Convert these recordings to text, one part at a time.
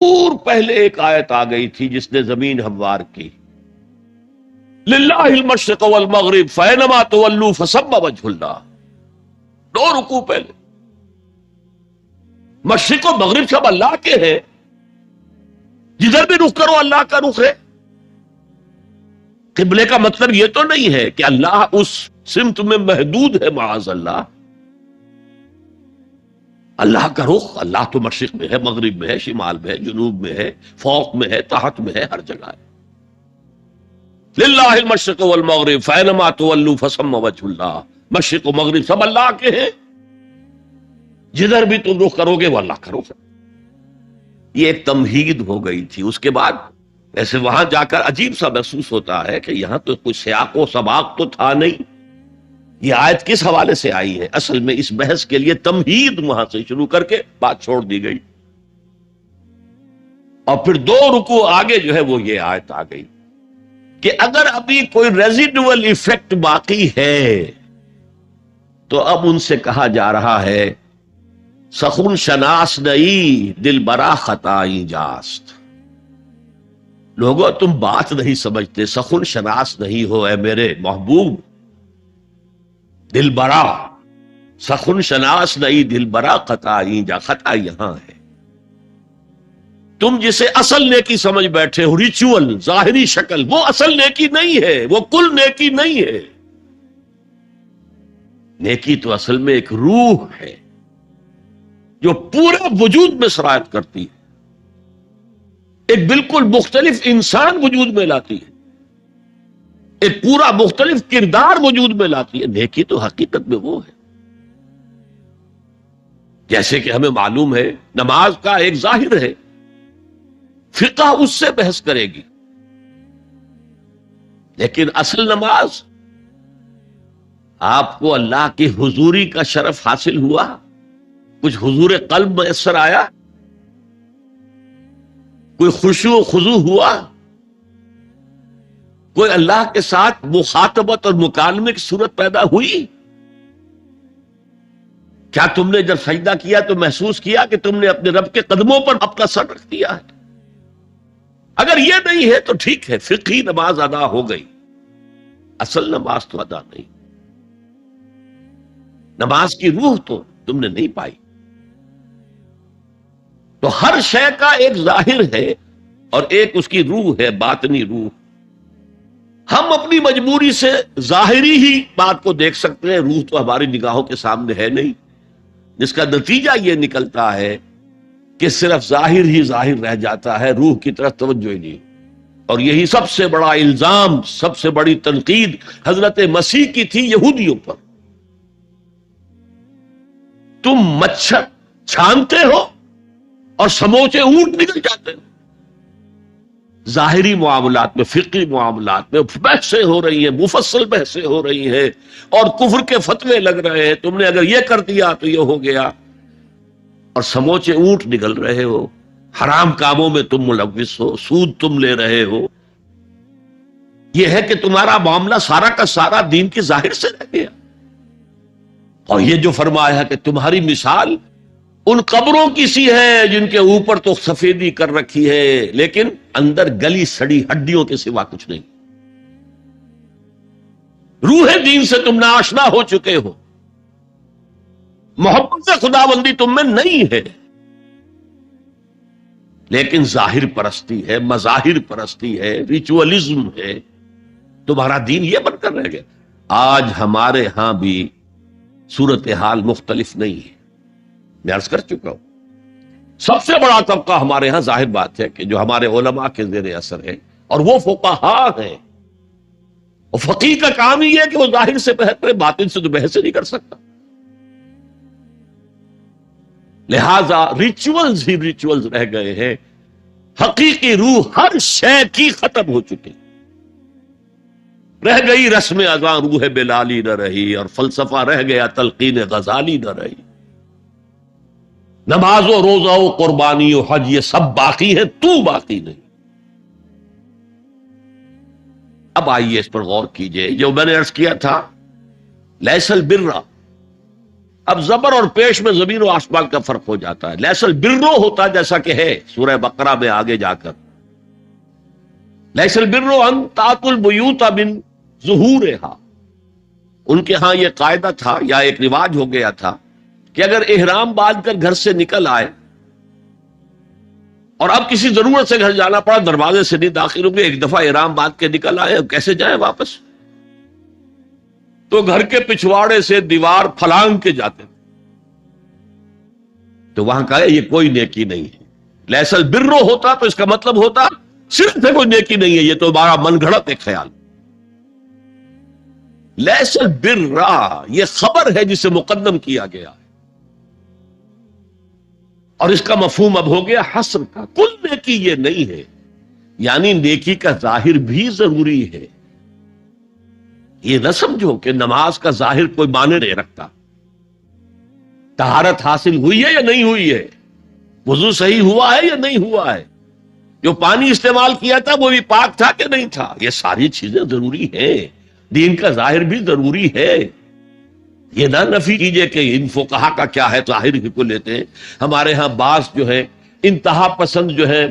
اور پہلے ایک آیت آ گئی تھی جس نے زمین ہموار کی، للہ المشرق والمغرب فینما تولوا فثم وجہ اللہ. 2 رکوع پہلے. مشرق و مغرب سب اللہ کے ہیں، جدھر بھی رخ کرو اللہ کا رخ ہے. قبلے کا مطلب یہ تو نہیں ہے کہ اللہ اس سمت میں محدود ہے، معاذ اللہ. اللہ کا رخ، اللہ تو مشرق میں ہے، مغرب میں ہے، شمال میں ہے، جنوب میں ہے، فوق میں ہے، تحت میں ہے، ہر جگہ ہے. للہ المشرق والمغرب فینما تولوا فثم وجہ اللہ. مشرق و مغرب سب اللہ کے ہیں، جدھر بھی تم رخ کرو گے وہ اللہ کا رخ ہے. یہ ایک تمہید ہو گئی تھی. اس کے بعد ایسے وہاں جا کر عجیب سا محسوس ہوتا ہے کہ یہاں تو کوئی سیاق و سباق تو تھا نہیں. یہ آیت کس حوالے سے آئی ہے؟ اصل میں اس بحث کے لیے تمہید وہاں سے شروع کر کے بات چھوڑ دی گئی، اور پھر 2 رکوع آگے جو ہے وہ یہ آیت آ گئی کہ اگر ابھی کوئی ریزیڈول ایفیکٹ باقی ہے تو اب ان سے کہا جا رہا ہے سخن شناس نئی دل برا خطائی جاست. لوگوں تم بات نہیں سمجھتے، سخن شناس نہیں ہو اے میرے محبوب. دل برا، سخن شناس نئی دل برا خطائی جا. خطا یہاں ہے. تم جسے اصل نیکی سمجھ بیٹھے ہو، ریچول، ظاہری شکل، وہ اصل نیکی نہیں ہے، وہ کل نیکی نہیں ہے. نیکی تو اصل میں ایک روح ہے جو پورے وجود میں سرایت کرتی ہے، ایک بالکل مختلف انسان وجود میں لاتی ہے، ایک پورا مختلف کردار وجود میں لاتی ہے. نیکی تو حقیقت میں وہ ہے. جیسے کہ ہمیں معلوم ہے نماز کا ایک ظاہر ہے، فقہ اس سے بحث کرے گی، لیکن اصل نماز آپ کو اللہ کی حضوری کا شرف حاصل ہوا؟ کچھ حضور قلب میسر آیا؟ کوئی خشوع و خضوع ہوا؟ کوئی اللہ کے ساتھ مخاطبت اور مکالمے کی صورت پیدا ہوئی؟ کیا تم نے جب سجدہ کیا تو محسوس کیا کہ تم نے اپنے رب کے قدموں پر اپنا سر رکھ دیا ہے؟ اگر یہ نہیں ہے تو ٹھیک ہے، فقہی نماز ادا ہو گئی، اصل نماز تو ادا نہیں. نماز کی روح تو تم نے نہیں پائی. تو ہر شے کا ایک ظاہر ہے اور ایک اس کی روح ہے، باطنی روح. ہم اپنی مجبوری سے ظاہری ہی بات کو دیکھ سکتے ہیں، روح تو ہماری نگاہوں کے سامنے ہے نہیں، جس کا نتیجہ یہ نکلتا ہے کہ صرف ظاہر ہی ظاہر رہ جاتا ہے، روح کی طرف توجہ ہی نہیں. اور یہی سب سے بڑا الزام، سب سے بڑی تنقید حضرت مسیح کی تھی یہودیوں پر. تم مچھر چھانتے ہو اور سموچے اونٹ نکل جاتے ہو. ظاہری معاملات میں، فقہی معاملات میں بحثیں ہو رہی ہیں، مفصل بحثیں ہو رہی ہیں، اور کفر کے فتوے لگ رہے ہیں. تم نے اگر یہ کر دیا تو یہ ہو گیا، اور سموچے اونٹ نکل رہے ہو. حرام کاموں میں تم ملوث ہو، سود تم لے رہے ہو. یہ ہے کہ تمہارا معاملہ سارا کا سارا دین کے ظاہر سے رہ گیا. اور یہ جو فرمایا ہے کہ تمہاری مثال ان قبروں کی سی ہے جن کے اوپر تو سفیدی کر رکھی ہے لیکن اندر گلی سڑی ہڈیوں کے سوا کچھ نہیں. روح دین سے تم ناآشنا ہو چکے ہو، محبت خدا بندی تم میں نہیں ہے، لیکن ظاہر پرستی ہے، مظاہر پرستی ہے، ریچولزم ہے. تمہارا دین یہ بن کر رہ گیا. آج ہمارے ہاں بھی صورتحال مختلف نہیں ہے. میں عرض کر چکا ہوں، سب سے بڑا طبقہ ہمارے ہاں ظاہر بات ہے کہ جو ہمارے علماء کے زیر اثر ہے، اور وہ فقہاء ہیں. اور فقیہ کا کام ہی ہے کہ وہ ظاہر سے بحث کرے، باطن سے تو بحث نہیں کر سکتا. لہذا ریچولز ہی ریچولز رہ گئے ہیں، حقیقی روح ہر شے کی ختم ہو چکی. رہ گئی رسم اذاں روح بلالی نہ رہی، اور فلسفہ رہ گیا تلقین غزالی نہ رہی. نماز و روزہ و قربانی و حج یہ سب باقی ہے، تو باقی نہیں. اب آئیے اس پر غور کیجئے. جو میں نے عرض کیا تھا لیس البر اب زبر اور پیش میں زمین و آسمان کا فرق ہو جاتا ہے. لیس البر ہوتا جیسا کہ ہے سورہ بقرہ میں آگے جا کر، لیس البر ان تاتوا البیوت من ظہورہا. ان کے ہاں یہ قاعدہ تھا یا ایک رواج ہو گیا تھا کہ اگر احرام باندھ کر گھر سے نکل آئے اور اب کسی ضرورت سے گھر جانا پڑا، دروازے سے نہیں داخل ہوں گے، ایک دفعہ احرام باندھ کے نکل آئے، اب کیسے جائیں واپس؟ تو گھر کے پچھواڑے سے دیوار پھلانگ کے جاتے تھے. تو وہاں کہا یہ کوئی نیکی نہیں ہے. لیس البر ہوتا تو اس کا مطلب ہوتا صرف کوئی نیکی نہیں ہے، یہ تو ہمارا من گھڑت ایک خیال. لیس البر یہ خبر ہے جسے مقدم کیا گیا ہے، اور اس کا مفہوم اب ہو گیا حصر کا. کل نیکی یہ نہیں ہے، یعنی نیکی کا ظاہر بھی ضروری ہے. یہ نہ سمجھو کہ نماز کا ظاہر کوئی معنی نہیں رکھتا. طہارت حاصل ہوئی ہے یا نہیں ہوئی ہے، وضو صحیح ہوا ہے یا نہیں ہوا ہے، جو پانی استعمال کیا تھا وہ بھی پاک تھا کہ نہیں تھا، یہ ساری چیزیں ضروری ہیں. دین کا ظاہر بھی ضروری ہے. یہ نہ نفی کیجئے کہ ان فقہا کا کیا ہے، ظاہر ہی کو لیتے ہیں. ہمارے ہاں بعض جو ہے انتہا پسند جو ہے،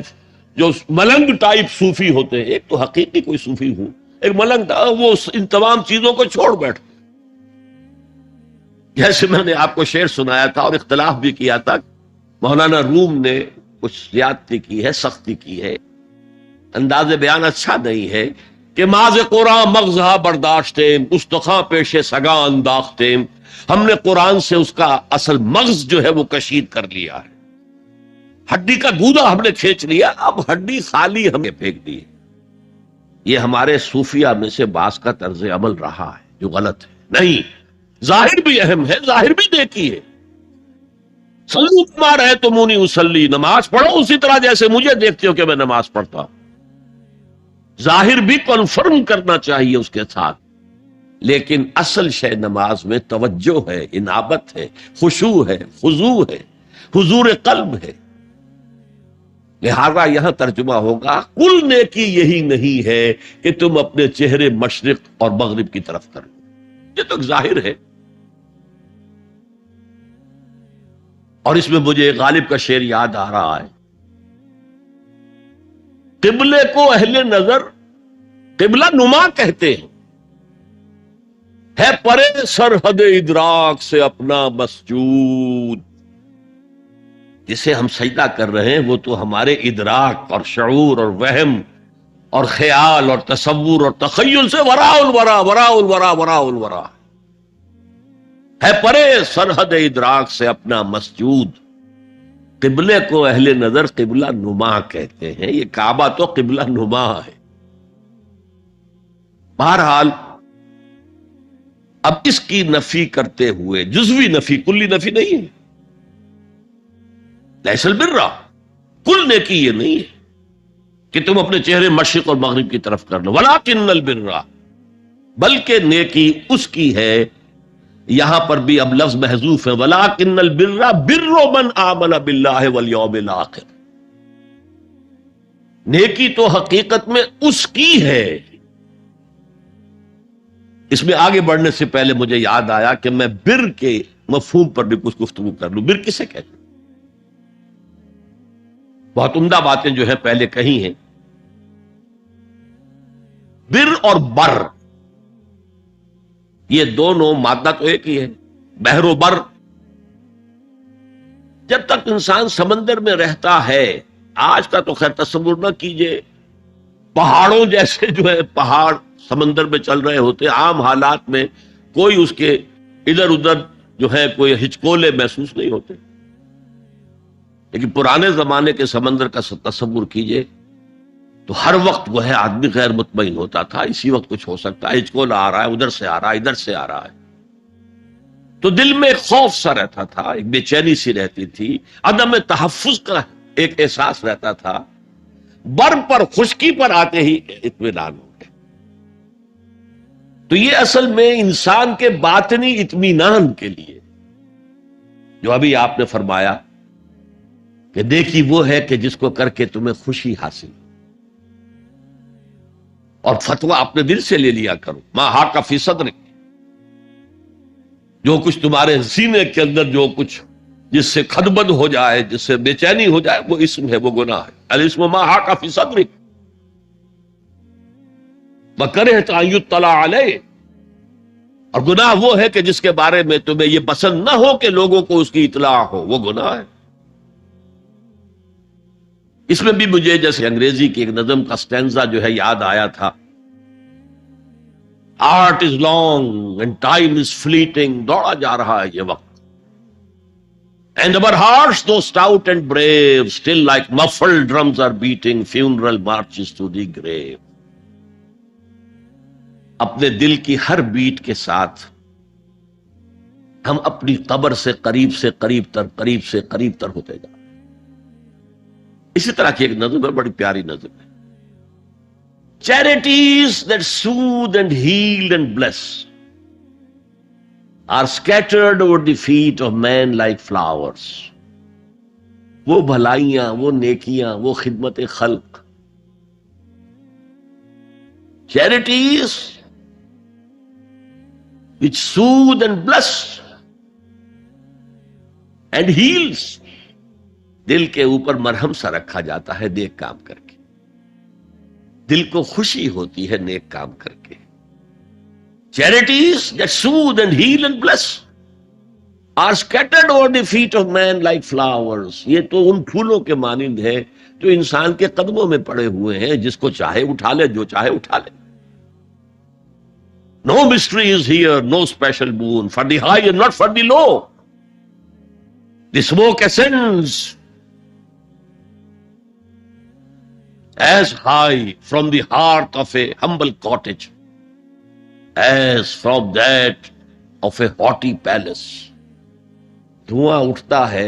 جو ملنگ ٹائپ صوفی ہوتے ہیں، ایک تو حقیقی کوئی صوفی ہوں، ایک ملنگ تھا، وہ ان تمام چیزوں کو چھوڑ بیٹھ. جیسے میں نے آپ کو شعر سنایا تھا اور اختلاف بھی کیا تھا، مولانا روم نے کچھ زیادتی کی ہے، سختی کی ہے، انداز بیان اچھا نہیں ہے کہ ماز قرآن مغزہ برداشتیم استخاں پیش سگاں انداختیم. ہم نے قرآن سے اس کا اصل مغز جو ہے وہ کشید کر لیا ہے، ہڈی کا گودا ہم نے کھینچ لیا، اب ہڈی خالی ہمیں پھینک دی. یہ ہمارے صوفیہ میں سے بعض کا طرز عمل رہا ہے جو غلط ہے. نہیں، ظاہر بھی اہم ہے، ظاہر بھی نیکی ہے. صلو کما رأیتمونی اصلی، نماز پڑھو اسی طرح جیسے مجھے دیکھتے ہو کہ میں نماز پڑھتا ہوں. ظاہر بھی کنفرم کرنا چاہیے اس کے ساتھ، لیکن اصل شے نماز میں توجہ ہے، انابت ہے، خشوع ہے، خضوع ہے، حضور قلب ہے. لہذا یہاں ترجمہ ہوگا کل نیکی یہی نہیں ہے کہ تم اپنے چہرے مشرق اور مغرب کی طرف کرو. یہ تو ظاہر ہے. اور اس میں مجھے غالب کا شعر یاد آ رہا ہے، قبلے کو اہل نظر قبلہ نما کہتے ہیں، ہے پرے سرحد ادراک سے اپنا مسجود. جسے ہم سجدہ کر رہے ہیں وہ تو ہمارے ادراک اور شعور اور وہم اور خیال اور تصور اور تخیل سے وراء الورا وراء الورا وراء الورا ہے. پرے سرحد ادراک سے اپنا مسجود. قبلے کو اہل نظر قبلہ نما کہتے ہیں. یہ کعبہ تو قبلہ نما ہے. بہرحال اب اس کی نفی کرتے ہوئے، جزوی نفی، کلی نفی نہیں ہے. لیس البر، کل نیکی یہ نہیں ہے کہ تم اپنے چہرے مشرق اور مغرب کی طرف کر لو. ولکن البر، بلکہ نیکی اس کی ہے. یہاں پر بھی اب لفظ محذوف ہے، ولکن البر بر من آمن باللہ والیوم الآخر. نیکی تو حقیقت میں اس کی ہے. اس میں آگے بڑھنے سے پہلے مجھے یاد آیا کہ میں بر کے مفہوم پر بھی کچھ گفتگو کر لوں. بر کسے کہتے ہیں؟ بہت عمدہ باتیں جو ہے پہلے کہی ہیں. بر اور بر یہ دونوں مادہ تو ایک ہی ہے، بحر و بر. جب تک انسان سمندر میں رہتا ہے، آج کا تو خیر تصور نہ کیجئے، پہاڑوں جیسے جو ہے پہاڑ سمندر میں چل رہے ہوتے، عام حالات میں کوئی اس کے ادھر ادھر جو ہے کوئی ہچکولے محسوس نہیں ہوتے. لیکن پرانے زمانے کے سمندر کا تصور کیجئے تو ہر وقت وہ ہے آدمی غیر مطمئن ہوتا تھا. اسی وقت کچھ ہو سکتا ہے، ہچکولا آ رہا ہے، ادھر سے آ رہا ہے، ادھر سے آ رہا ہے، تو دل میں ایک خوف سا رہتا تھا، ایک بے چینی سی رہتی تھی، عدم تحفظ کا ایک احساس رہتا تھا. بر پر، خشکی پر آتے ہی اطمینان ہو گئے. تو یہ اصل میں انسان کے باطنی اطمینان کے لیے، جو ابھی آپ نے فرمایا کہ نیکی وہ ہے کہ جس کو کر کے تمہیں خوشی حاصل. اور فتویٰ اپنے دل سے لے لیا کرو، ما حاک فی صدرک، جو کچھ تمہارے سینے کے اندر جو کچھ جس سے خدبد ہو جائے، جس سے بے چینی ہو جائے، وہ اسم ہے، وہ گناہ ہے. الاسم ما حاک فی صدرک وکرہت ان یطلع علیہ. اور گناہ وہ ہے کہ جس کے بارے میں تمہیں یہ پسند نہ ہو کہ لوگوں کو اس کی اطلاع ہو، وہ گناہ ہے. اس میں بھی مجھے جیسے انگریزی کی ایک نظم کا سٹینزا جو ہے یاد آیا تھا، art is long and time is fleeting. دوڑا جا رہا ہے یہ وقت. And our hearts, though stout and brave, still like muffled drums are beating funeral marches to the grave. اپنے دل کی ہر بیٹ کے ساتھ ہم اپنی قبر سے قریب سے قریب تر ہوتے جا رہے ہیں. اسی طرح کی ایک نظم ہے، بڑی پیاری نظم ہے. Charities that soothe and heal and bless are scattered over the feet of men like flowers. وہ بھلائیاں، وہ نیکیاں، وہ خدمت خلق، charities which soothe and bless and heals. دل کے اوپر مرہم سا رکھا جاتا ہے نیک کام کر کے. دل کو خوشی ہوتی ہے نیک کام کر کے. Charities that soothe and heal and bless are scattered over the feet of man like flowers. یہ تو ان پھولوں کے مانند ہے جو انسان کے قدموں میں پڑے ہوئے ہیں، جس کو چاہے اٹھا لے، جو چاہے اٹھا لے. No mystery is here, no special boon for the high and not for the low. The smoke ascends as high from the hearth of a humble cottage as from that of a haughty palace. دھواں اٹھتا ہے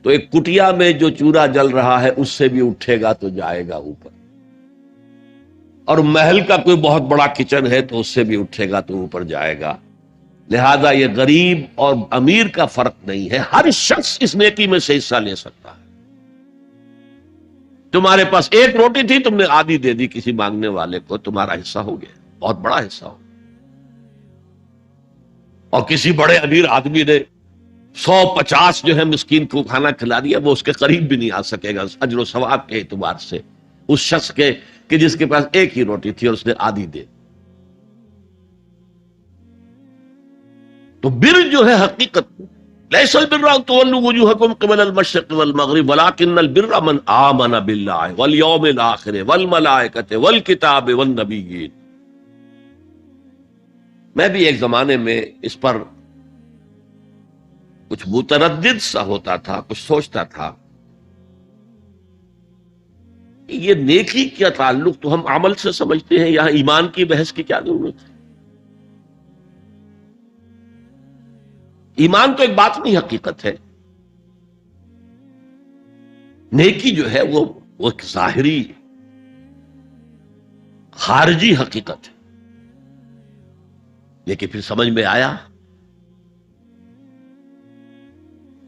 تو ایک کٹیا میں جو چورا جل رہا ہے اس سے بھی اٹھے گا تو جائے گا اوپر، اور محل کا کوئی بہت بڑا کچن ہے تو اس سے بھی اٹھے گا تو اوپر جائے گا. لہذا یہ غریب اور امیر کا فرق نہیں ہے، ہر شخص اس نیکی میں سے حصہ لے سکتا ہے. تمہارے پاس ایک روٹی تھی، تم نے آدھی دے دی کسی مانگنے والے کو، تمہارا حصہ ہو گیا، بہت بڑا حصہ ہو. اور کسی بڑے امیر آدمی نے 150 جو ہے مسکین کو کھانا کھلا دیا، وہ اس کے قریب بھی نہیں آ سکے گا اجر و ثواب کے اعتبار سے اس شخص کے کہ جس کے پاس ایک ہی روٹی تھی اور اس نے آدھی دے. تو بر جو ہے حقیقت لیس البر ان تولوا وجوهکم قبل المشرق والمغرب ولکن البر من آمن باللہ والیوم الآخر والملائکۃ والکتاب والنبیین. میں بھی ایک زمانے میں اس پر کچھ متردد سا ہوتا تھا، کچھ سوچتا تھا یہ نیکی کا تعلق تو ہم عمل سے سمجھتے ہیں، یہاں ایمان کی بحث کی کیا ضرورت ہے؟ ایمان تو ایک باطنی حقیقت ہے، نیکی جو ہے وہ ایک ظاہری خارجی حقیقت ہے. لیکن پھر سمجھ میں آیا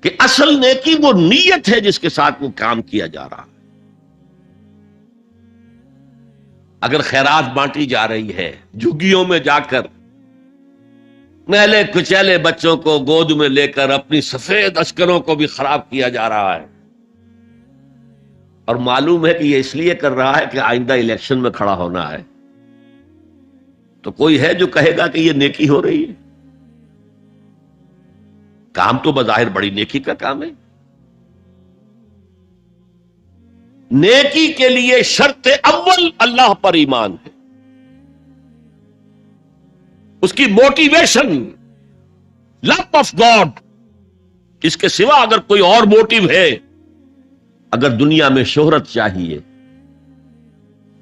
کہ اصل نیکی وہ نیت ہے جس کے ساتھ وہ کام کیا جا رہا ہے. اگر خیرات بانٹی جا رہی ہے، جھگیوں میں جا کر میلے کچیلے بچوں کو گود میں لے کر اپنی سفید اشکروں کو بھی خراب کیا جا رہا ہے، اور معلوم ہے کہ یہ اس لیے کر رہا ہے کہ آئندہ الیکشن میں کھڑا ہونا ہے، تو کوئی ہے جو کہے گا کہ یہ نیکی ہو رہی ہے؟ کام تو بظاہر بڑی نیکی کا کام ہے. نیکی کے لیے شرط اول اللہ پر ایمان ہے، اس کی موٹیویشن لو آف گاڈ. اس کے سوا اگر کوئی اور موٹیو ہے، اگر دنیا میں شہرت چاہیے،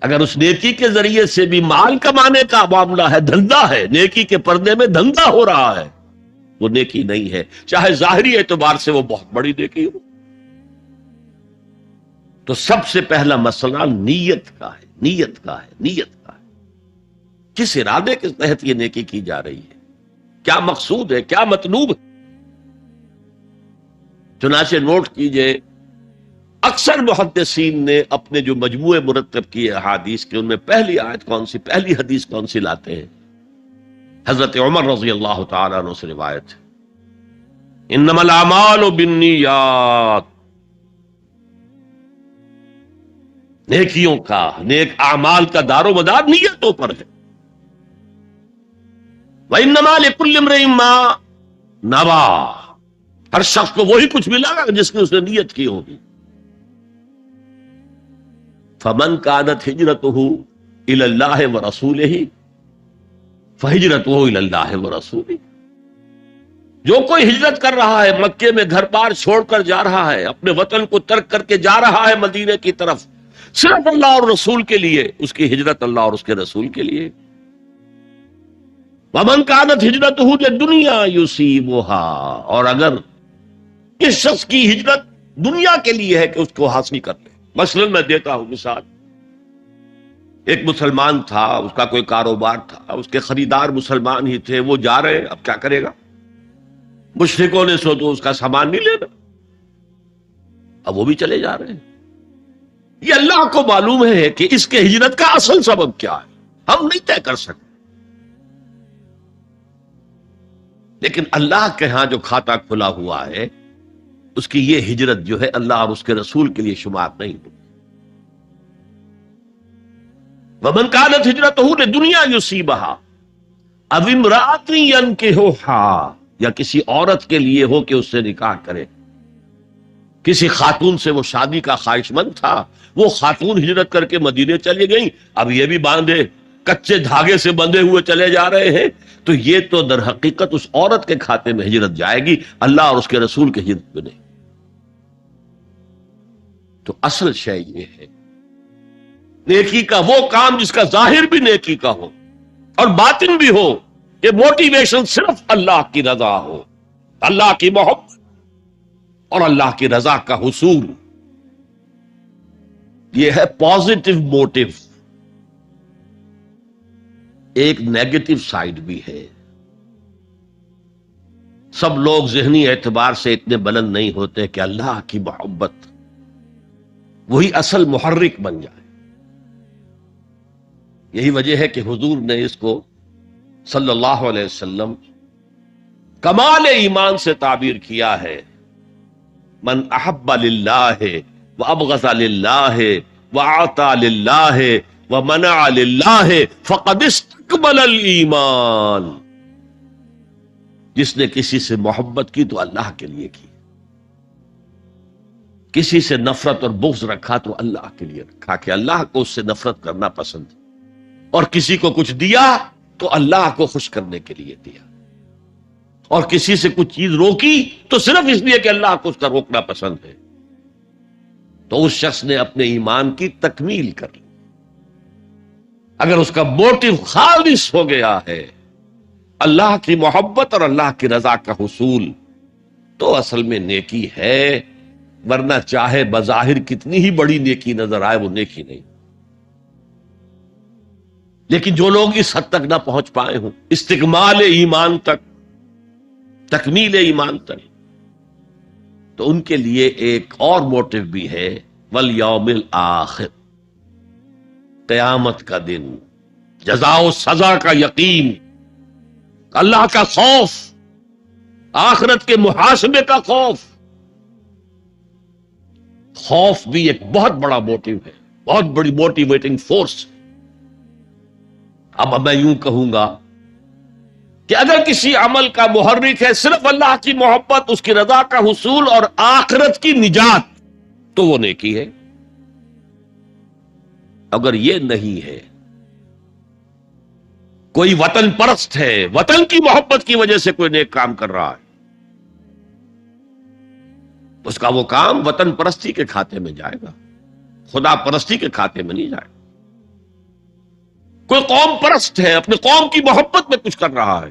اگر اس نیکی کے ذریعے سے بھی مال کمانے کا معاملہ ہے، دھندا ہے، نیکی کے پردے میں دھندا ہو رہا ہے، وہ نیکی نہیں ہے، چاہے ظاہری اعتبار سے وہ بہت بڑی نیکی ہو. تو سب سے پہلا مسئلہ نیت کا ہے، نیت کا ہے، نیت کا ہے. کس ارادے کے تحت یہ نیکی کی جا رہی ہے، کیا مقصود ہے، کیا مطلوب ہے. چنانچہ نوٹ کیجئے اکثر محدثین نے اپنے جو مجموعے مرتب کیے احادیث کے، ان میں پہلی آیت کون سی، پہلی حدیث کون سی لاتے ہیں؟ حضرت عمر رضی اللہ تعالیٰ عنہ سے روایت ہے انما الاعمال بالنیات، نیکیوں کا، نیک اعمال کا دار و مدار نیتوں پر ہے. وانما لکل امرئ ما نویٰ، ہر شخص کو وہی کچھ ملا گا جس نے اس نے نیت کی ہوگی. فمن كانت ہجرته الى اللہ ورسولہ فہجرته الى اللہ ورسولہ، جو کوئی ہجرت کر رہا ہے، مکے میں گھر بار چھوڑ کر جا رہا ہے، اپنے وطن کو ترک کر کے جا رہا ہے مدینے کی طرف، صرف اللہ اور رسول کے لیے، اس کی ہجرت اللہ اور اس کے رسول کے لیے. ومن كانت ہجرته للدنیا يصيبها، اور اگر اس شخص کی ہجرت دنیا کے لیے ہے کہ اس کو حاصل کر لے. مثلا میں دیتا ہوں مثال، ایک مسلمان تھا، اس کا کوئی کاروبار تھا، اس کے خریدار مسلمان ہی تھے، وہ جا رہے ہیں، اب کیا کرے گا؟ مشرکوں نے سو تو اس کا سامان نہیں لینا، اب وہ بھی چلے جا رہے ہیں. یہ اللہ کو معلوم ہے کہ اس کے ہجرت کا اصل سبب کیا ہے، ہم نہیں طے کر سکتے. لیکن اللہ کے ہاں جو کھاتا کھلا ہوا ہے، اس کی یہ ہجرت جو ہے اللہ اور اس کے رسول کے لیے شمار نہیں ہوتی. ومن كانت هجرته للدنيا يصيبها او امرأة ينكحها، یا کسی عورت کے لیے ہو کہ اس سے نکاح کرے. کسی خاتون سے وہ شادی کا خواہش مند تھا، وہ خاتون ہجرت کر کے مدینے چلی گئی، اب یہ بھی باندھے کچے دھاگے سے بندھے ہوئے چلے جا رہے ہیں، تو یہ تو در حقیقت اس عورت کے کھاتے میں ہجرت جائے گی، اللہ اور اس کے رسول کے ہجرت میں نہیں. تو اصل شے یہ ہے، نیکی کا وہ کام جس کا ظاہر بھی نیکی کا ہو اور باطن بھی ہو، کہ موٹیویشن صرف اللہ کی رضا ہو، اللہ کی محبت اور اللہ کی رضا کا حصول. یہ ہے پازیٹو موٹیو. ایک نیگیٹو سائیڈ بھی ہے. سب لوگ ذہنی اعتبار سے اتنے بلند نہیں ہوتے کہ اللہ کی محبت وہی اصل محرک بن جائے. یہی وجہ ہے کہ حضور نے اس کو صلی اللہ علیہ وسلم کمال ایمان سے تعبیر کیا ہے. من احب للہ وابغض للہ واعطى للہ ومنع للہ فقد استکمل الایمان. جس نے کسی سے محبت کی تو اللہ کے لیے کی، کسی سے نفرت اور بغض رکھا تو اللہ کے لیے رکھا، کہ اللہ کو اس سے نفرت کرنا پسند ہے. اور کسی کو کچھ دیا تو اللہ کو خوش کرنے کے لیے دیا، اور کسی سے کچھ چیز روکی تو صرف اس لیے کہ اللہ کو اس کا روکنا پسند ہے. تو اس شخص نے اپنے ایمان کی تکمیل کر لی. اگر اس کا موٹیو خالص ہو گیا ہے اللہ کی محبت اور اللہ کی رضا کا حصول، تو اصل میں نیکی ہے. ورنہ چاہے بظاہر کتنی ہی بڑی نیکی نظر آئے، وہ نیکی نہیں. لیکن جو لوگ اس حد تک نہ پہنچ پائے ہوں، استکمال ایمان تک، تکمیل ایمان تک، تو ان کے لیے ایک اور موٹیو بھی ہے، والیوم الآخر، قیامت کا دن، جزا و سزا کا یقین، اللہ کا خوف، آخرت کے محاسبے کا خوف. خوف بھی ایک بہت بڑا موٹیو ہے، بہت بڑی موٹیویٹنگ فورس. اب میں یوں کہوں گا کہ اگر کسی عمل کا محرک ہے صرف اللہ کی محبت، اس کی رضا کا حصول اور آخرت کی نجات، تو وہ نیکی ہے. اگر یہ نہیں ہے، کوئی وطن پرست ہے، وطن کی محبت کی وجہ سے کوئی نیک کام کر رہا ہے، اس کا وہ کام وطن پرستی کے کھاتے میں جائے گا، خدا پرستی کے کھاتے میں نہیں جائے گا. کوئی قوم پرست ہے، اپنے قوم کی محبت میں کچھ کر رہا ہے،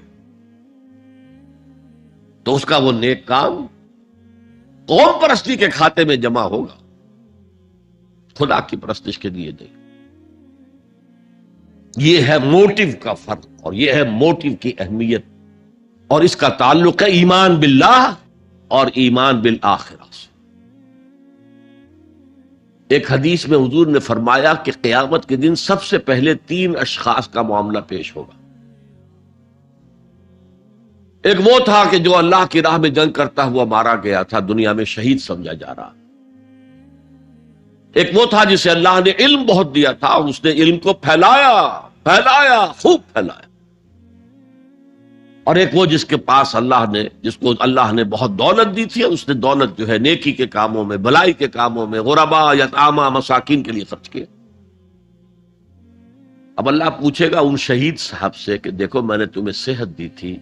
تو اس کا وہ نیک کام قوم پرستی کے کھاتے میں جمع ہوگا، خدا کی پرستش کے لیے نہیں. یہ ہے موٹیو کا فرق، اور یہ ہے موٹیو کی اہمیت، اور اس کا تعلق ہے ایمان باللہ اور ایمان بالآخرہ سے. ایک حدیث میں حضور نے فرمایا کہ قیامت کے دن سب سے پہلے 3 اشخاص کا معاملہ پیش ہوگا. ایک وہ تھا کہ جو اللہ کی راہ میں جنگ کرتا ہوا مارا گیا تھا، دنیا میں شہید سمجھا جا رہا۔ ایک وہ تھا جسے اللہ نے علم بہت دیا تھا اور اس نے علم کو پھیلایا، خوب پھیلایا۔ اور ایک وہ جس کے پاس جس کو اللہ نے بہت دولت دی تھی، اور اس نے دولت جو ہے نیکی کے کاموں میں، بھلائی کے کاموں میں، غربا، یتاما، مساکین کے لیے خرچ کیا۔ اب اللہ پوچھے گا ان شہید صاحب سے کہ دیکھو میں نے تمہیں صحت دی تھی،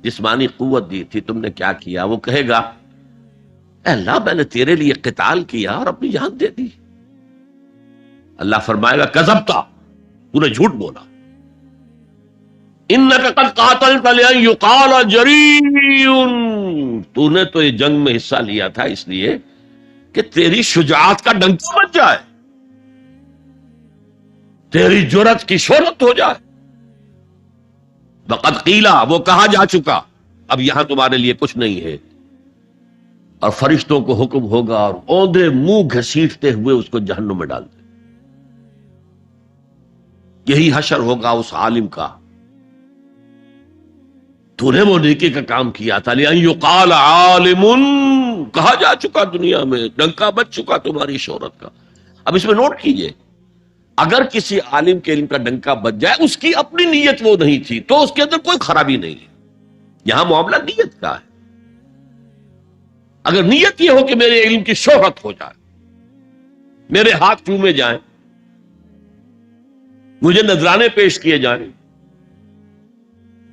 جسمانی قوت دی تھی، تم نے کیا کیا؟ وہ کہے گا اے اللہ میں نے تیرے لیے قتال کیا اور اپنی جان دے دی۔ اللہ فرمائے گا کذبتا، تو نے جھوٹ بولا، انک قد قاتلت لأن یقال جریء، تو نے تو یہ جنگ میں حصہ لیا تھا اس لیے کہ تیری شجاعت کا ڈنکا بج جائے، تیری جرأت کی شہرت ہو جائے۔ وقد قیلا، وہ کہا جا چکا، اب یہاں تمہارے لیے کچھ نہیں ہے۔ اور فرشتوں کو حکم ہوگا اور اوندے منہ گھسیٹتے ہوئے اس کو جہنم میں ڈال دے۔ یہی حشر ہوگا اس عالم کا، تو نے وہ نیکی کا کام کیا تھا، لأن یقال عالم، کہا جا چکا دنیا میں، ڈنکا بج چکا تمہاری شہرت کا۔ اب اس میں نوٹ کیجئے، اگر کسی عالم کے علم کا ڈنکا بج جائے، اس کی اپنی نیت وہ نہیں تھی تو اس کے اندر کوئی خرابی نہیں ہے۔ یہاں معاملہ نیت کا ہے۔ اگر نیت یہ ہو کہ میرے علم کی شہرت ہو جائے، میرے ہاتھ چومے جائیں، مجھے نذرانے پیش کیے جائیں،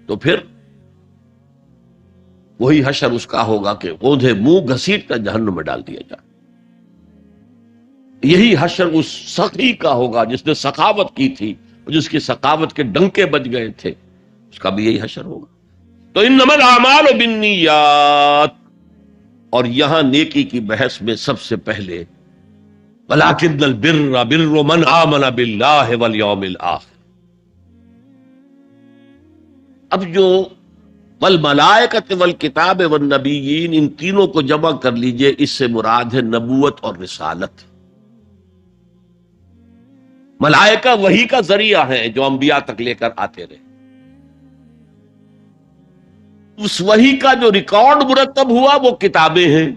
تو پھر وہی حشر اس کا ہوگا کہ اوندھے منہ گھسیٹ کر جہنم میں ڈال دیا جائے۔ یہی حشر اس سخی کا ہوگا جس نے سخاوت کی تھی، جس کی سخاوت کے ڈنکے بج گئے تھے، اس کا بھی یہی حشر ہوگا۔ تو انما الاعمال بالنیات، اور یہاں نیکی کی بحث میں سب سے پہلے ولکن البر بر من آمن باللہ والیوم الآخر۔ اب جو والملائکۃ والکتاب والنبیین، ان تینوں کو جمع کر لیجئے، اس سے مراد ہے نبوت اور رسالت۔ ملائکہ وحی کا ذریعہ ہیں جو انبیاء تک لے کر آتے رہے، اس وحی کا جو ریکارڈ مرتب ہوا وہ کتابیں ہیں،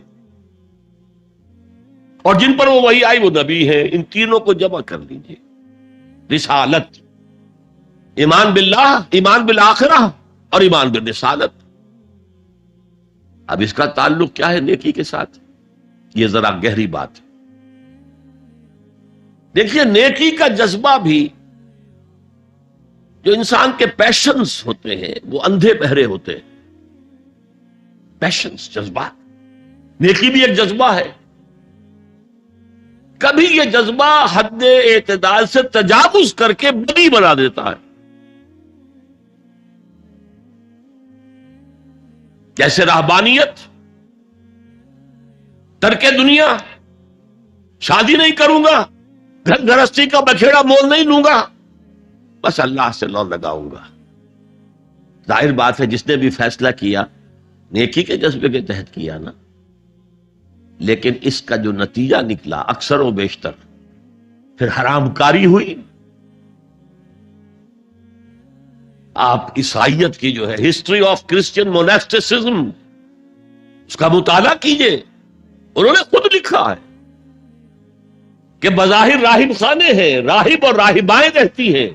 اور جن پر وہ وحی آئی وہ نبی ہیں۔ ان تینوں کو جمع کر لیجئے، رسالت، ایمان باللہ، ایمان بالآخرہ، اور ایمان بالرسالت۔ اب اس کا تعلق کیا ہے نیکی کے ساتھ؟ یہ ذرا گہری بات ہے۔ دیکھیے نیکی کا جذبہ بھی، جو انسان کے پیشنز ہوتے ہیں وہ اندھے بہرے ہوتے ہیں۔ پیشنز، جذبات، نیکی بھی ایک جذبہ ہے۔ کبھی یہ جذبہ حد اعتدال سے تجاوز کر کے بدی بنا دیتا ہے، جیسے رہبانیت، ترک دنیا، شادی نہیں کروں گا، گھر گھرستی کا بکھیڑا مول نہیں لوں گا، بس اللہ سے لو لگاؤں گا۔ ظاہر بات ہے جس نے بھی فیصلہ کیا نیکی کے جذبے کے تحت کیا نا، لیکن اس کا جو نتیجہ نکلا اکثر و بیشتر پھر حرام کاری ہوئی۔ آپ عیسائیت کی جو ہے ہسٹری آف کرسچین موناسٹسزم، اس کا مطالعہ کیجئے، انہوں نے خود لکھا ہے کہ بظاہر راہب خانے ہیں، راہب اور راہبائیں رہتی ہیں،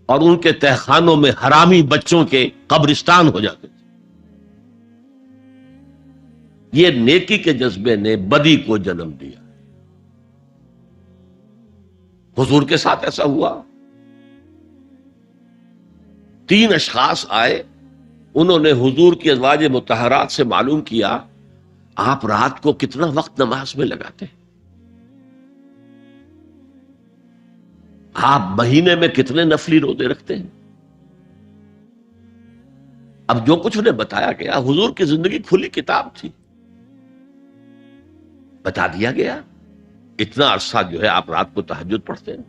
اور ان کے تہخانوں میں حرامی بچوں کے قبرستان ہو جاتے تھے۔ یہ نیکی کے جذبے نے بدی کو جنم دیا۔ حضور کے ساتھ ایسا ہوا۔ 3 اشخاص آئے، انہوں نے حضور کی ازواج مطہرات سے معلوم کیا آپ رات کو کتنا وقت نماز میں لگاتے ہیں، آپ مہینے میں کتنے نفلی روزے رکھتے ہیں۔ اب جو کچھ انہیں بتایا گیا، حضور کی زندگی کھلی کتاب تھی، بتا دیا گیا اتنا عرصہ جو ہے آپ رات کو تہجد پڑھتے ہیں،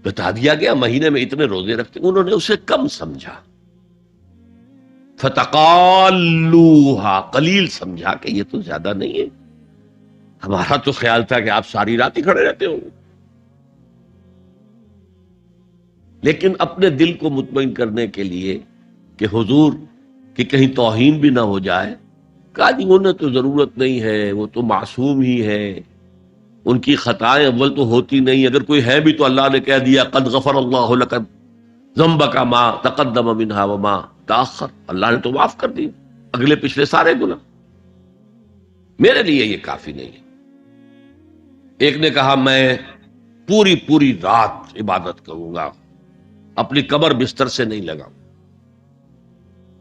بتا دیا گیا مہینے میں اتنے روزے رکھتے ہیں۔ انہوں نے اسے کم سمجھا، فتقالوہا، قلیل سمجھا کہ یہ تو زیادہ نہیں ہے، ہمارا تو خیال تھا کہ آپ ساری رات ہی کھڑے رہتے ہوں گے۔ لیکن اپنے دل کو مطمئن کرنے کے لیے کہ حضور کہ کہیں توہین بھی نہ ہو جائے. کہا جی انہیں تو ضرورت نہیں ہے، وہ تو معصوم ہی ہے، ان کی خطائیں اول تو ہوتی نہیں، اگر کوئی ہے بھی تو اللہ نے کہہ دیا قد غفر اللہ لک ذنبک ما تقدم منہا وما تاخر، اللہ نے تو معاف کر دی اگلے پچھلے سارے گناہ. میرے لیے یہ کافی نہیں ہے. ایک نے کہا میں پوری رات عبادت کروں گا، اپنی کمر بستر سے نہیں لگاؤں.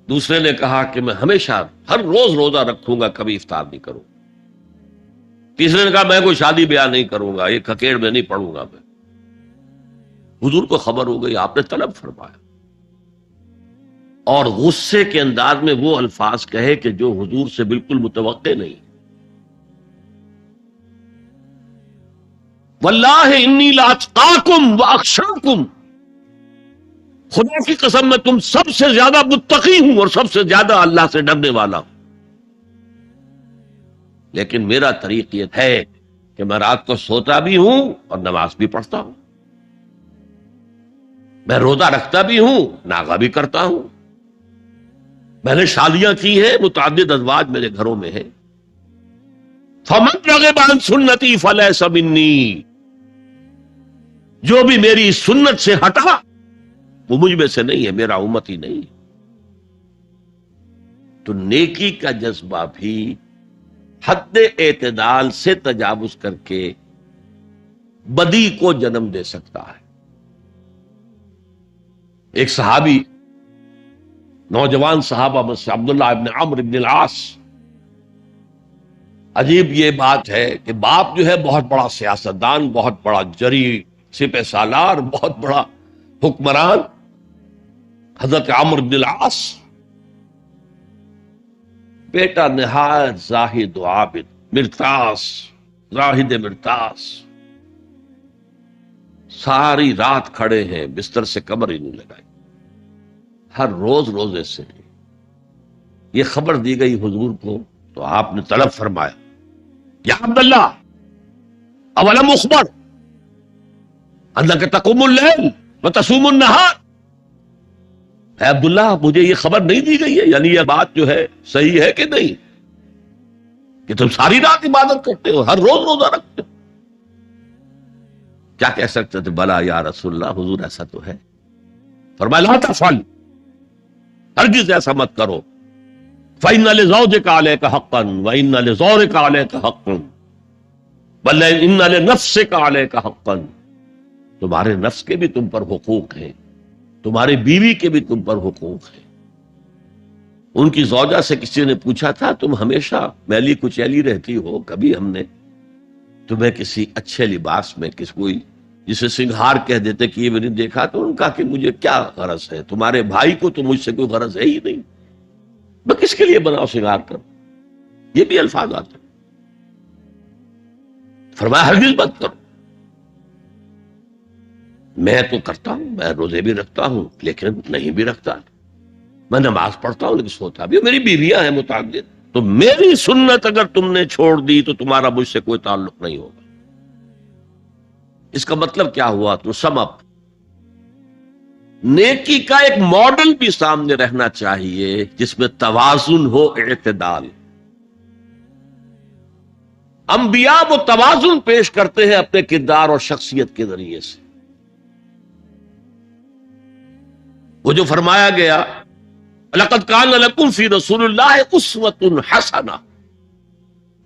دوسرے نے کہا کہ میں ہمیشہ ہر روز روزہ رکھوں گا، کبھی افطار نہیں کروں. تیسرے نے کہا میں کوئی شادی بیاہ نہیں کروں گا، یہ کھکیڑ میں نہیں پڑوں گا میں. حضور کو خبر ہو گئی، آپ نے طلب فرمایا اور غصے کے انداز میں وہ الفاظ کہے کہ جو حضور سے بالکل متوقع نہیں. واللہ انی لاتقاکم واخشاکم، خدا کی قسم میں تم سب سے زیادہ متقی ہوں اور سب سے زیادہ اللہ سے ڈرنے والا ہوں. لیکن میرا طریق یہ ہے کہ میں رات کو سوتا بھی ہوں اور نماز بھی پڑھتا ہوں، میں روزہ رکھتا بھی ہوں، ناغہ بھی کرتا ہوں، میں نے شادیاں کی ہیں، متعدد ازواج میرے گھروں میں ہیں. فمن رغب عن سنتی فلیس منی، جو بھی میری سنت سے ہٹا وہ مجھ میں سے نہیں ہے، میرا امت ہی نہیں. تو نیکی کا جذبہ بھی حد اعتدال سے تجاوز کر کے بدی کو جنم دے سکتا ہے. ایک صحابی، نوجوان صحابہ میں سے عبداللہ ابن عمرو ابن العاص، عجیب یہ بات ہے کہ باپ جو ہے بہت بڑا سیاستدان، بہت بڑا جری سپہ سالار، بہت بڑا حکمران، حضرت عمرو بن العاص، بیٹا نہایت زاہد و عابد، مرتاس، زاہد مرتاس، ساری رات کھڑے ہیں، بستر سے کمر ہی نہیں لگائی، ہر روز روزے سے. یہ خبر دی گئی حضور کو تو آپ نے طلب فرمایا یا عبداللہ اولم اخبر انک تقوم اللیل وتصوم النہار، اے عبداللہ مجھے یہ خبر نہیں دی گئی ہے، یعنی یہ بات جو ہے صحیح ہے کہ نہیں کہ تم ساری رات عبادت کرتے ہو، ہر روز روزہ رکھتے ہو؟ کیا کہہ سکتے تھے؟ بلا یا رسول اللہ، حضور ایسا تو ہے. فرمایا لا تفعل، ہرگز ایسا مت کرو. فإن لزوجك عليك حقا وإن لزورك عليك حقا بل إن لنفسك عليك حقا، تمہارے نفس کے بھی تم پر حقوق ہیں، تمہاری بیوی کے بھی تم پر حقوق ہیں. ان کی زوجہ سے کسی نے پوچھا تھا تم ہمیشہ میلی کچیلی رہتی ہو، کبھی ہم نے تمہیں کسی اچھے لباس میں کس کوئی جسے سنگھار کہہ دیتے کہ یہ میں نے دیکھا؟ تو ان کا کہ مجھے کیا غرض ہے، تمہارے بھائی کو تو مجھ سے کوئی غرض ہے ہی نہیں، میں کس کے لیے بناؤ سنگھار کروں؟ یہ بھی الفاظ آتے. فرمایا ہرگز مت کرو. میں تو کرتا ہوں، میں روزے بھی رکھتا ہوں لیکن نہیں بھی رکھتا، میں نماز پڑھتا ہوں لیکن سوتا بھی ہوں، میری بیویاں ہیں متعدد. تو میری سنت اگر تم نے چھوڑ دی تو تمہارا مجھ سے کوئی تعلق نہیں ہوگا. اس کا مطلب کیا ہوا؟ تو سم اپ، نیکی کا ایک ماڈل بھی سامنے رہنا چاہیے جس میں توازن ہو، اعتدال. انبیاء وہ توازن پیش کرتے ہیں اپنے کردار اور شخصیت کے ذریعے سے. وہ جو فرمایا گیا لقد کان لکم فی رسول اللہ اسوۃ حسنہ،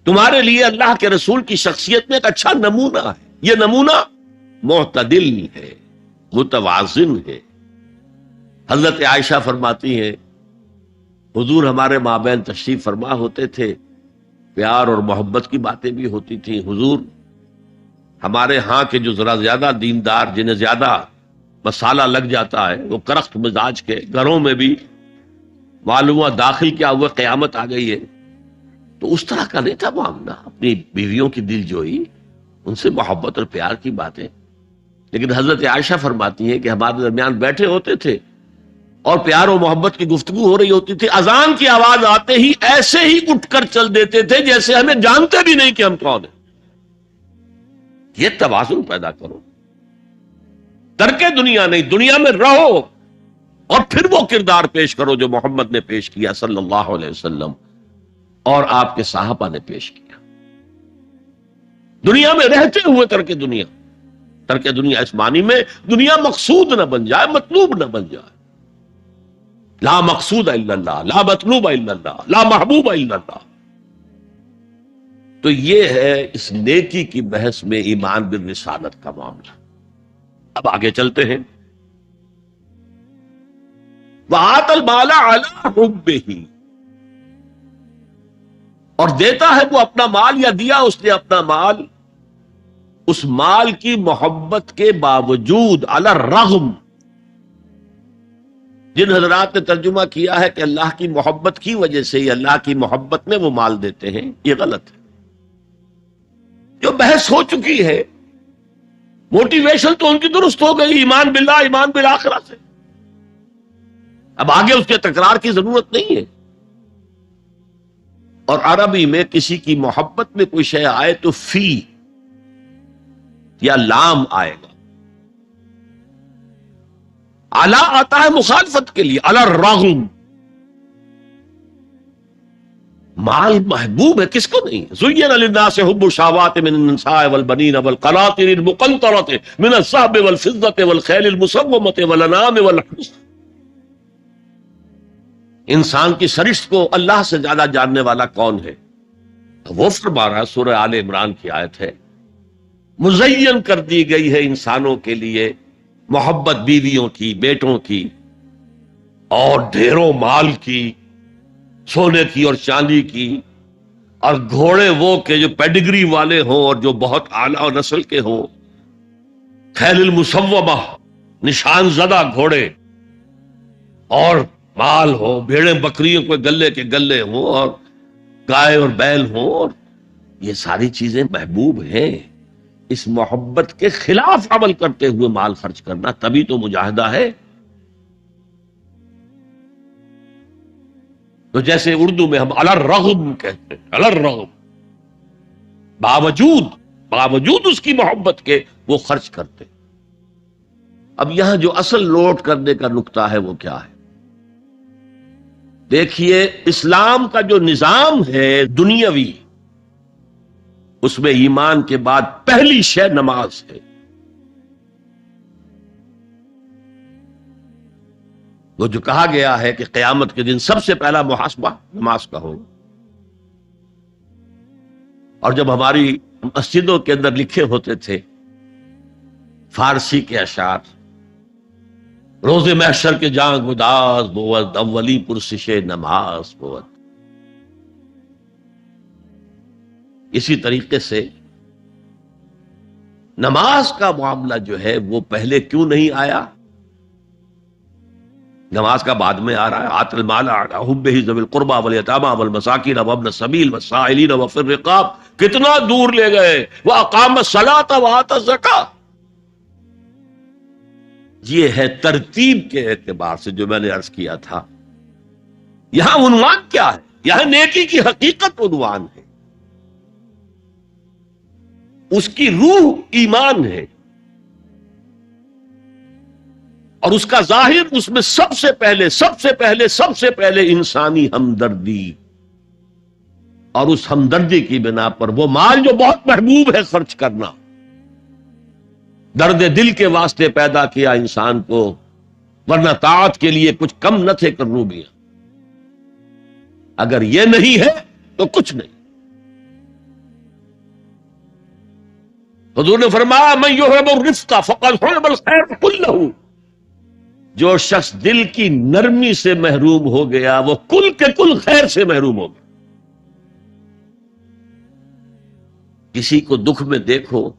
تمہارے لیے اللہ کے رسول کی شخصیت میں ایک اچھا نمونہ ہے. یہ نمونہ معتدل ہے، متوازن ہے. حضرت عائشہ فرماتی ہیں حضور ہمارے مابین تشریف فرما ہوتے تھے، پیار اور محبت کی باتیں بھی ہوتی تھیں. حضور ہمارے ہاں کے جو ذرا زیادہ دیندار، جنہیں زیادہ مسالہ لگ جاتا ہے، وہ کرخت مزاج کے گھروں میں بھی معلوم ہوا داخل کیا ہوا قیامت آ گئی ہے. تو اس طرح کا نہیں تھا معاملہ، اپنی بیویوں کی دل جوئی، ان سے محبت اور پیار کی باتیں. لیکن حضرت عائشہ فرماتی ہیں کہ ہمارے درمیان بیٹھے ہوتے تھے اور پیار و محبت کی گفتگو ہو رہی ہوتی تھی، اذان کی آواز آتے ہی ایسے ہی اٹھ کر چل دیتے تھے جیسے ہمیں جانتے بھی نہیں کہ ہم کون ہیں. یہ توازن پیدا کرو، ترک دنیا نہیں، دنیا میں رہو اور پھر وہ کردار پیش کرو جو محمد نے پیش کیا صلی اللہ علیہ وسلم اور آپ کے صحابہ نے پیش کیا. دنیا میں رہتے ہوئے ترک دنیا اس معنی میں دنیا مقصود نہ بن جائے، مطلوب نہ بن جائے. لا مقصود الا اللہ، لا مطلوب الا اللہ، لا محبوب الا اللہ. تو یہ ہے اس نیکی کی بحث میں ایمان بالرسالت کا معاملہ. اب آگے چلتے ہیں. وَآتَى الْمَالَ عَلَىٰ حُبِّهِ، اور دیتا ہے وہ اپنا مال، یا دیا اس نے اپنا مال اس مال کی محبت کے باوجود، علی الرغم. جن حضرات نے ترجمہ کیا ہے کہ اللہ کی محبت کی وجہ سے ہی، اللہ کی محبت میں وہ مال دیتے ہیں، یہ غلط ہے. جو بحث ہو چکی ہے، موٹیویشن تو ان کی درست ہو گئی، ایمان باللہ، ایمان بالآخرہ سے. اب آگے اس کے تکرار کی ضرورت نہیں ہے. اور عربی میں کسی کی محبت میں کوئی شے آئے تو فی یا لام آئے گا. علی آتا ہے مخالفت کے لیے، علی الرغم. مال محبوب ہے، کس کو نہیں؟ زین للناس حب الشہوات من النساء والبنین والقناطر المقنطرۃ من الذهب والفضة والخیل المسومۃ والانعام والحرث. انسان کی سرشت کو اللہ سے زیادہ جاننے والا کون ہے؟ وہ فرما رہا، سورہ آل عمران کی آیت ہے، مزین کر دی گئی ہے انسانوں کے لیے محبت بیویوں کی، بیٹوں کی، اور ڈھیروں مال کی، سونے کی اور چاندی کی، اور گھوڑے وہ کہ جو پیڈگری والے ہوں اور جو بہت اعلیٰ نسل کے ہوں، خیل المسومہ، نشان زدہ گھوڑے، اور مال ہو، بھیڑیں بکریوں کو گلے کے گلے ہوں، اور گائے اور بیل ہوں. اور یہ ساری چیزیں محبوب ہیں. اس محبت کے خلاف عمل کرتے ہوئے مال خرچ کرنا تبھی تو مجاہدہ ہے. تو جیسے اردو میں ہم علی الرغم کہتے ہیں، علی الرغم، باوجود اس کی محبت کے وہ خرچ کرتے. اب یہاں جو اصل نوٹ کرنے کا نقطہ ہے وہ کیا ہے؟ دیکھیے، اسلام کا جو نظام ہے دنیاوی، اس میں ایمان کے بعد پہلی شے نماز ہے. وہ جو کہا گیا ہے کہ قیامت کے دن سب سے پہلا محاسبہ نماز کا ہوگا. اور جب ہماری مسجدوں کے اندر لکھے ہوتے تھے فارسی کے اشعار، روز محشر کے جان گداز بود، اولی پرسش نماز بود. اسی طریقے سے نماز کا معاملہ جو ہے وہ پہلے کیوں نہیں آیا؟ نماز کا بعد میں آ رہا ہے. آت المال علی حبہ ذوی القربى والیتامى والمساکین وابن السبیل والسائلین وفی الرقاب. کتنا دور لے گئے. واقام الصلاۃ وآتى الزکاۃ. یہ ہے ترتیب کے اعتبار سے جو میں نے عرض کیا تھا. یہاں عنوان کیا ہے؟ یہاں نیکی کی حقیقت عنوان ہے. اس کی روح ایمان ہے، اور اس کا ظاہر اس میں سب سے پہلے انسانی ہمدردی، اور اس ہمدردی کی بنا پر وہ مال جو بہت محبوب ہے خرچ کرنا. درد دل کے واسطے پیدا کیا انسان کو، ورنہ طاعت کے لیے کچھ کم نہ تھے کروبیاں. اگر یہ نہیں ہے تو کچھ نہیں. حضور نے فرمایا من یحب الرفق فقد حرم الخیر کلہ. جو شخص دل کی نرمی سے محروم ہو گیا وہ کل کے کل خیر سے محروم ہو گیا. کسی کو دکھ میں دیکھو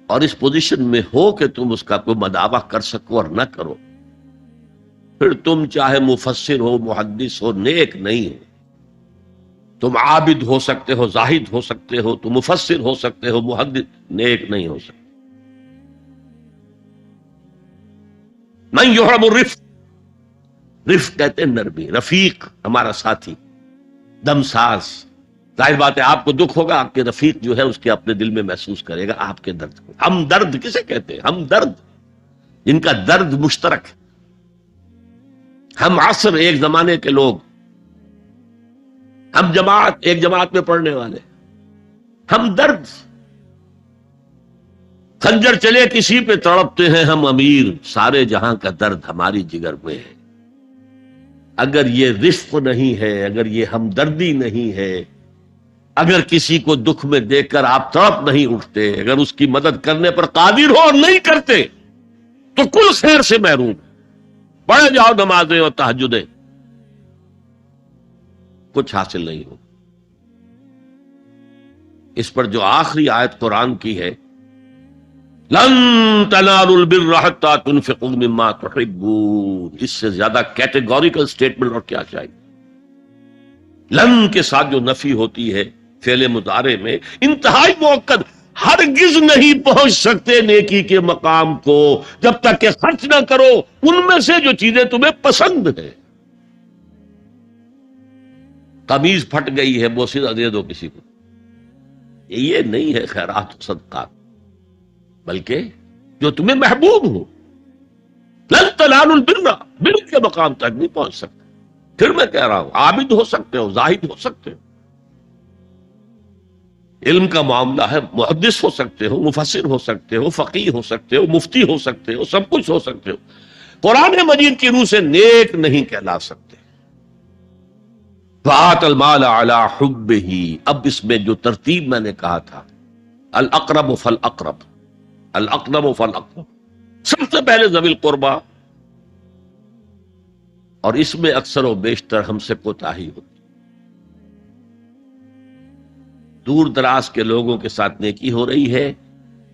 اور اس پوزیشن میں ہو کہ تم اس کا کوئی مداوع کر سکو اور نہ کرو، پھر تم چاہے مفسر ہو، محدث ہو، نیک نہیں ہو. تم عابد ہو سکتے ہو، زاہد ہو سکتے ہو، تم مفسر ہو سکتے ہو، محدث، نیک نہیں ہو سکتے. من یحرم الرفق، رفق کہتے ہیں نرمی. رفیق ہمارا ساتھی، دمساز. ظاہر بات ہے آپ کو دکھ ہوگا، آپ کے رفیق جو ہے اس کے اپنے دل میں محسوس کرے گا آپ کے درد کو. ہم درد کسے کہتے ہیں؟ ہم درد، جن کا درد مشترک ہے. ہم عصر ایک زمانے کے لوگ، ہم جماعت ایک جماعت میں پڑھنے والے، ہم درد، خنجر چلے کسی پہ تڑپتے ہیں ہم امیر، سارے جہاں کا درد ہماری جگر میں ہے۔ اگر یہ رفق نہیں ہے، اگر یہ ہمدردی نہیں ہے، اگر کسی کو دکھ میں دیکھ کر آپ تڑپ نہیں اٹھتے، اگر اس کی مدد کرنے پر قادر ہو اور نہیں کرتے، تو کل خیر سے محروم۔ پڑھے جاؤ نمازیں اور تہجدیں، کچھ حاصل نہیں ہو۔ اس پر جو آخری آیت قرآن کی ہے، لن تنالوا البر حتى تنفقوا مما تحبون، اس سے زیادہ کیٹیگوریکل سٹیٹمنٹ اور کیا چاہیے؟ لن کے ساتھ جو نفی ہوتی ہے فعل مضارع میں، انتہائی مؤکد، ہرگز نہیں پہنچ سکتے نیکی کے مقام کو جب تک کہ خرچ نہ کرو ان میں سے جو چیزیں تمہیں پسند ہیں۔ قمیض پھٹ گئی ہے، بوسیدہ دے دو کسی کو، یہ نہیں ہے خیرات و صدقات، بلکہ جو تمہیں محبوب ہو۔ لن تنالوا البر، بر کے مقام تک نہیں پہنچ سکتے۔ پھر میں کہہ رہا ہوں، عابد ہو سکتے ہو، زاہد ہو سکتے ہو، علم کا معاملہ ہے، محدث ہو سکتے ہو، مفسر ہو سکتے ہو، فقیہ ہو سکتے ہو، مفتی ہو سکتے ہو، سب کچھ ہو سکتے ہو، قرآن مجید کی روح سے نیک نہیں کہلا سکتے۔ فآت المال علی حبہ، اب اس میں جو ترتیب میں نے کہا تھا، الاقرب فالاقرب، الاقرب فالاقرب، سب سے پہلے ذوی القربہ، اور اس میں اکثر و بیشتر ہم سے کوتاہی ہوتی، دور دراز کے لوگوں کے ساتھ نیکی ہو رہی ہے،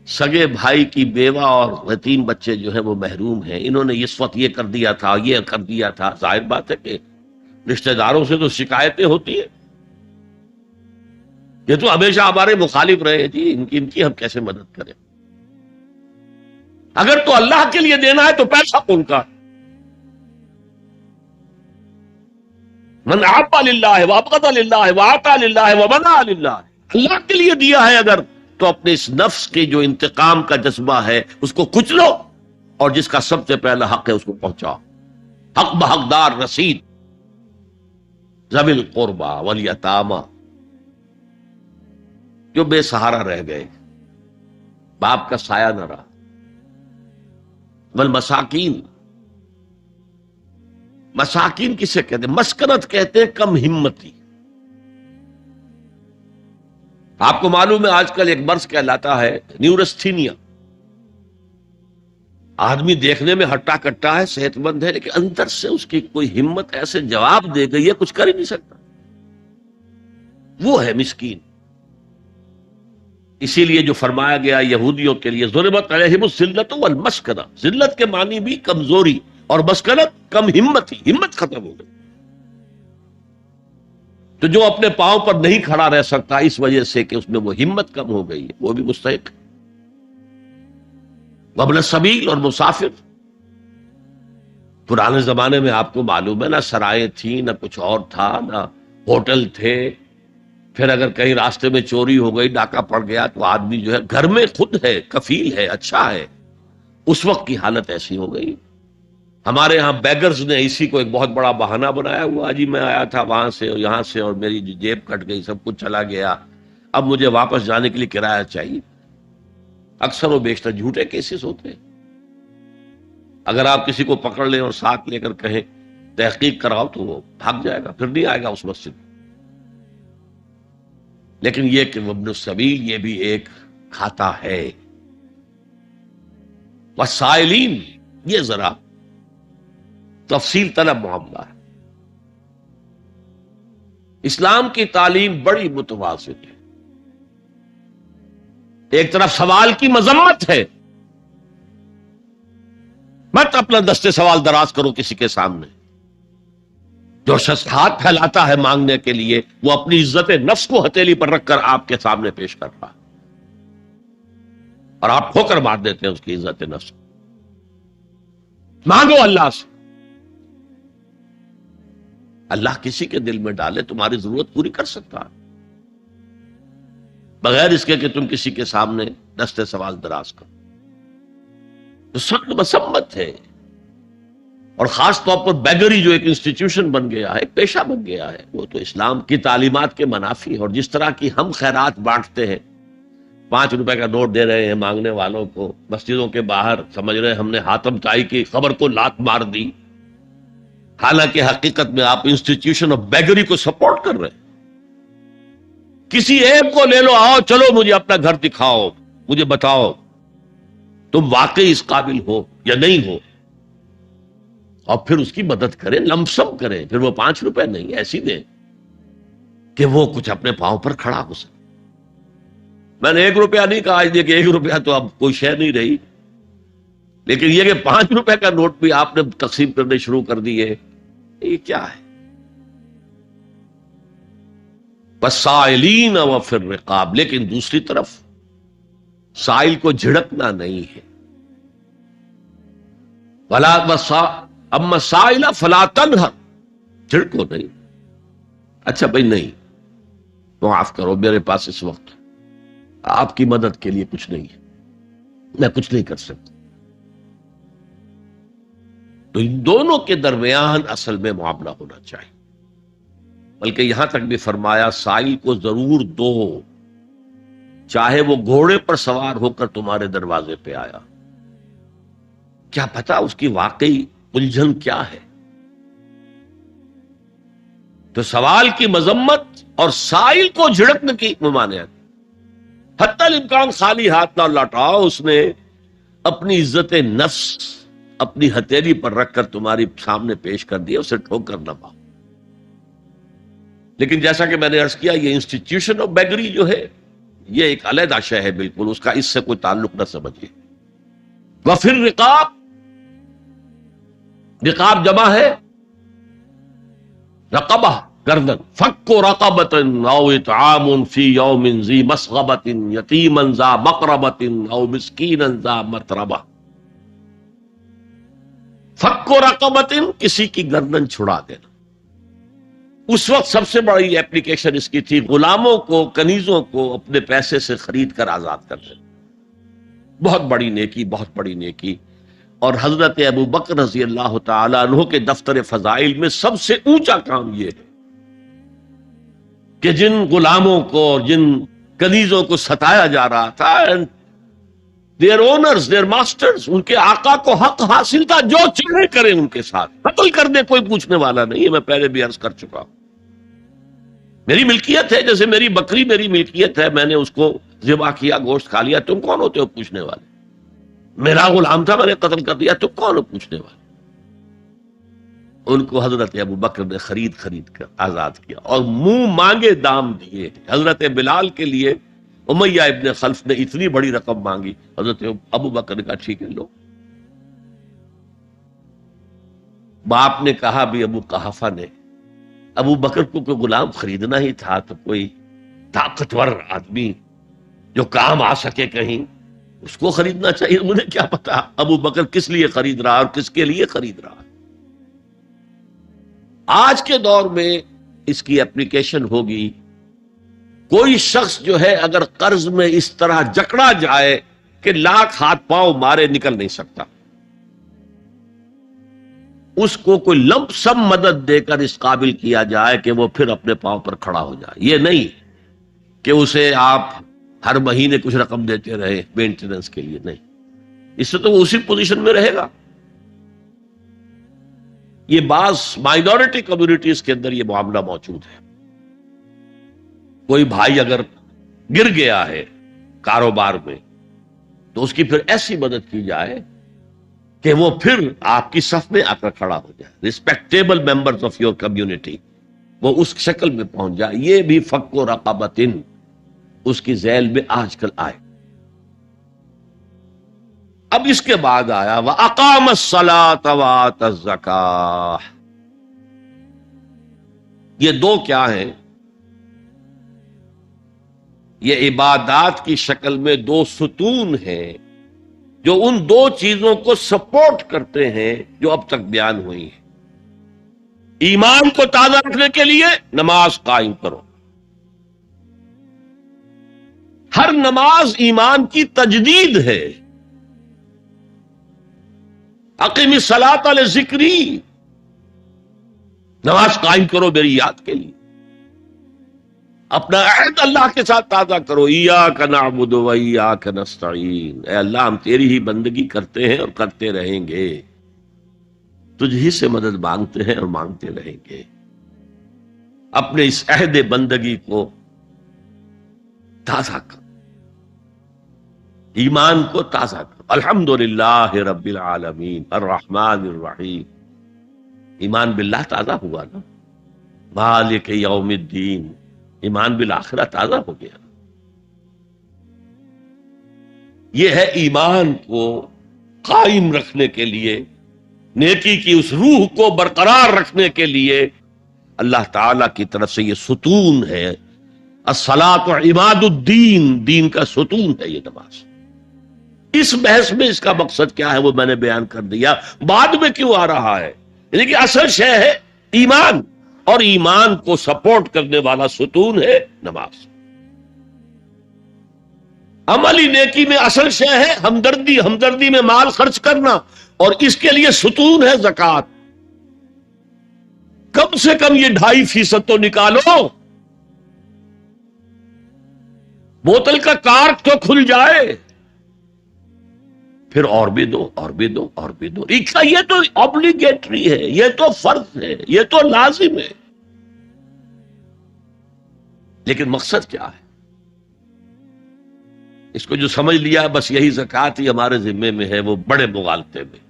سگے بھائی کی بیوہ اور یتیم بچے جو ہیں وہ محروم ہیں، انہوں نے اس وقت یہ کر دیا تھا، یہ کر دیا تھا۔ ظاہر بات ہے کہ رشتہ داروں سے تو شکایتیں ہوتی ہیں، یہ تو ہمیشہ ہمارے مخالف رہے ہیں، جی ان کی ہم کیسے مدد کریں؟ اگر تو اللہ کے لیے دینا ہے تو پیسہ ان کا، من عطا للہ وابغض للہ وعطا للہ ومنع للہ، اللہ کے لیے دیا ہے اگر، تو اپنے اس نفس کے جو انتقام کا جذبہ ہے اس کو کچلو، اور جس کا سب سے پہلا حق ہے اس کو پہنچاؤ، حق بحقدار رسید، ذوی القربى والیتامى، جو بے سہارا رہ گئے، باپ کا سایہ نہ رہا، والمساکین، مساکین کسے کہتے ہیں؟ مسکنت کہتے ہیں کم ہمتی۔ آپ کو معلوم ہے آج کل ایک مرض کہلاتا ہے نیورستھینیا، آدمی دیکھنے میں ہٹا کٹا ہے، صحت مند ہے، لیکن اندر سے اس کی کوئی ہمت ایسے جواب دے گئی ہے کچھ کر ہی نہیں سکتا، وہ ہے مسکین۔ اسی لیے جو فرمایا گیا یہودیوں کے لیے، ضربت علیہم الذلۃ والمسکنہ، ذلت کے معنی بھی کمزوری، اور مسکنت کم ہمت، ہی ہمت ختم ہو گئی۔ تو جو اپنے پاؤں پر نہیں کھڑا رہ سکتا اس وجہ سے کہ اس میں وہ ہمت کم ہو گئی، وہ بھی مستحق ہے۔ وابن السبیل، اور مسافر، پرانے زمانے میں آپ کو معلوم ہے نہ سرائیں تھیں، نہ کچھ اور تھا، نہ ہوٹل تھے، پھر اگر کہیں راستے میں چوری ہو گئی، ڈاکہ پڑ گیا، تو آدمی جو ہے گھر میں خود ہے، کفیل ہے، اچھا ہے، اس وقت کی حالت ایسی ہو گئی۔ ہمارے ہاں بیگرز نے اسی کو ایک بہت بڑا بہانہ بنایا ہوا، جی میں آیا تھا وہاں سے اور یہاں سے، اور میری جیب کٹ گئی، سب کچھ چلا گیا، اب مجھے واپس جانے کے لیے کرایہ چاہیے۔ اکثر و بیشتر جھوٹے کیسز ہوتے ہیں۔ اگر آپ کسی کو پکڑ لیں اور ساتھ لے کر کہیں تحقیق کراؤ تو وہ بھاگ جائے گا، پھر نہیں آئے گا اس مسجد۔ لیکن یہ کہ ابن السبیل، یہ بھی ایک کھاتا ہے۔ والسائلین، یہ ذرا تفصیل طلب معاملہ ہے۔ اسلام کی تعلیم بڑی متوازن ہے، ایک طرف سوال کی مذمت ہے، مت اپنا دستے سوال دراز کرو کسی کے سامنے۔ جو شخص ہاتھ پھیلاتا ہے مانگنے کے لیے، وہ اپنی عزت نفس کو ہتھیلی پر رکھ کر آپ کے سامنے پیش کر رہا ہے، اور آپ ٹھوکر مار دیتے ہیں اس کی عزت نفس۔ مانگو اللہ سے، اللہ کسی کے دل میں ڈالے تمہاری ضرورت پوری کر سکتا ہے، بغیر اس کے کہ تم کسی کے سامنے دستے سوال دراز کرو۔ تو سخت مسمت ہے، اور خاص طور پر بیگری جو ایک انسٹیٹیوشن بن گیا ہے، ایک پیشہ بن گیا ہے، وہ تو اسلام کی تعلیمات کے منافی ہے۔ اور جس طرح کی ہم خیرات بانٹتے ہیں، 5 روپے کا نوٹ دے رہے ہیں مانگنے والوں کو مسجدوں کے باہر، سمجھ رہے ہیں ہم نے حاتم طائی کی خبر کو لات مار دی، حالانکہ حقیقت میں آپ انسٹیٹیوشن آف بیگری کو سپورٹ کر رہے ہیں۔ کسی ایک کو لے لو، آؤ چلو مجھے اپنا گھر دکھاؤ، مجھے بتاؤ تم واقعی اس قابل ہو یا نہیں ہو، اور پھر اس کی مدد کریں، لمسم کریں۔ پھر وہ 5 روپے نہیں ایسی دیں کہ وہ کچھ اپنے پاؤں پر کھڑا ہو سکے۔ میں نے 1 روپیہ نہیں کہا، آج دیکھیں 1 روپیہ تو اب کوئی شے نہیں رہی، لیکن یہ کہ 5 روپے کا نوٹ بھی آپ نے تقسیم کرنے شروع کر دیے، یہ کیا ہے؟ وَالسَّائِلِينَ وَفِي الرِّقَابِ، لیکن دوسری طرف سائل کو جھڑکنا نہیں ہے۔ اما السائل فلا تنہر، جھڑکو نہیں۔ اچھا بھائی نہیں، معاف کرو، میرے پاس اس وقت آپ کی مدد کے لیے کچھ نہیں ہے، میں کچھ نہیں کر سکتا۔ تو ان دونوں کے درمیان اصل میں معاملہ ہونا چاہیے، بلکہ یہاں تک بھی فرمایا سائل کو ضرور دو، چاہے وہ گھوڑے پر سوار ہو کر تمہارے دروازے پہ آیا، کیا پتا اس کی واقعی الجھن کیا ہے۔ تو سوال کی مذمت اور سائل کو جھڑکنے کی ممانعت، حتی الامکان خالی ہاتھ نہ لوٹاؤ، اس نے اپنی عزت نفس اپنی ہتھیلی پر رکھ کر تمہاری سامنے پیش کر دیا، اسے ٹھوکر نہ پاؤ۔ لیکن جیسا کہ میں نے عرض کیا، یہ انسٹیٹیوشن آف بیگری جو ہے یہ ایک علیحدہ شے ہے، بالکل اس کا اس سے کوئی تعلق نہ سمجھیے۔ وفی الرقاب، رقاب جمع ہے رقبہ، گردن، فک رقبۃ او اطعام فی یوم ذی مسغبۃ یتیما ذا مقربۃ او مسکینا ذا متربہ۔ فک رقبۃ، کسی کی گردن چھڑا دینا۔ اس وقت سب سے بڑی ایپلیکیشن اس کی تھی غلاموں کو، کنیزوں کو اپنے پیسے سے خرید کر آزاد کر دینا۔ بہت بڑی نیکی، بہت بڑی نیکی۔ اور حضرت ابو بکر رضی اللہ تعالیٰ عنہ کے دفتر فضائل میں سب سے اونچا کام یہ ہے کہ جن غلاموں کو اور جن کنیزوں کو ستایا جا رہا تھا، their owners, their masters، ان کے آقا کو حق حاصل تھا، جو چاہے کریں ان کے ساتھ، قتل کر دے، کوئی پوچھنے والا نہیں ہے۔ میں پہلے بھی عرض کر چکا ہوں، میری ملکیت ہے، جیسے میری بکری میری ملکیت ہے، میں نے اس کو ذبح کیا، گوشت کھا لیا، تم کون ہوتے ہو پوچھنے والے؟ میرا غلام تھا، میں نے قتل کر دیا، تم کون ہو پوچھنے والے؟ ان کو حضرت ابو بکر نے خرید کر آزاد کیا اور منہ مانگے دام دیے۔ حضرت بلال کے لیے امیہ ابن خلف نے اتنی بڑی رقم مانگی، حضرت ابو بکر نے کہا ٹھیک ہے لو۔ باپ نے کہا بھی، ابو قحافہ نے، ابو بکر کو کوئی غلام خریدنا ہی تھا تو کوئی طاقتور آدمی جو کام آ سکے کہیں، اس کو خریدنا چاہیے۔ مجھے کیا پتا ابو بکر کس لیے خرید رہا اور کس کے لیے خرید رہا۔ آج کے دور میں اس کی اپلیکیشن ہوگی، کوئی شخص جو ہے اگر قرض میں اس طرح جکڑا جائے کہ لاکھ ہاتھ پاؤں مارے نکل نہیں سکتا، اس کو کوئی لمپ سم مدد دے کر اس قابل کیا جائے کہ وہ پھر اپنے پاؤں پر کھڑا ہو جائے۔ یہ نہیں کہ اسے آپ ہر مہینے کچھ رقم دیتے رہے مینٹیننس کے لیے، نہیں، اس سے تو وہ اسی پوزیشن میں رہے گا۔ یہ بعض مائنورٹی کمیونٹیز کے اندر یہ معاملہ موجود ہے۔ کوئی بھائی اگر گر گیا ہے کاروبار میں تو اس کی پھر ایسی مدد کی جائے کہ وہ پھر آپ کی صف میں آ کر کھڑا ہو جائے، respectable members of your community, وہ اس شکل میں پہنچ جائے۔ یہ بھی فک و رقبۃ اس کی ذیل میں آج کل آئے۔ اب اس کے بعد آیا وَأَقَامَ الصَّلَاةَ وَآتَى الزَّكَاةَ۔ یہ دو کیا ہیں؟ یہ عبادات کی شکل میں دو ستون ہیں جو ان دو چیزوں کو سپورٹ کرتے ہیں جو اب تک بیان ہوئی ہیں۔ ایمان کو تازہ رکھنے کے لیے نماز قائم کرو۔ ہر نماز ایمان کی تجدید ہے، اقیم الصلاۃ لذکری، نماز قائم کرو میری یاد کے لیے، اپنا عہد اللہ کے ساتھ تازہ کرو، ایاک نعبد و ایاک نستعین، اے اللہ ہم تیری ہی بندگی کرتے ہیں اور کرتے رہیں گے، تجھ ہی سے مدد مانگتے ہیں اور مانگتے رہیں گے۔ اپنے اس عہد بندگی کو تازہ کرو، ایمان کو تازہ کرو۔ الحمدللہ رب العالمین الرحمن الرحیم، ایمان باللہ تازہ ہوا نا، مالک یوم الدین، ایمان بالآخرہ تازہ ہو گیا۔ یہ ہے ایمان کو قائم رکھنے کے لیے، نیکی کی اس روح کو برقرار رکھنے کے لیے اللہ تعالی کی طرف سے یہ ستون ہے۔ الصلاۃ عماد الدین، دین کا ستون ہے یہ نماز۔ اس بحث میں اس کا مقصد کیا ہے وہ میں نے بیان کر دیا، بعد میں کیوں آ رہا ہے، یعنی کہ اصل شے ہے ایمان، اور ایمان کو سپورٹ کرنے والا ستون ہے نماز۔ عملی نیکی میں اصل شے ہے ہمدردی، ہمدردی میں مال خرچ کرنا، اور اس کے لیے ستون ہے زکوٰۃ۔ کم سے کم یہ 2.5% تو نکالو، بوتل کا کارک تو کھل جائے، پھر اور بھی دو اور بھی دو اور بھی دو۔ یہ تو obligatory ہے، یہ تو فرض ہے، یہ تو لازم ہے، لیکن مقصد کیا ہے؟ اس کو جو سمجھ لیا بس یہی زکوٰۃ ہی ہمارے ذمے میں ہے، وہ بڑے مغالطے میں۔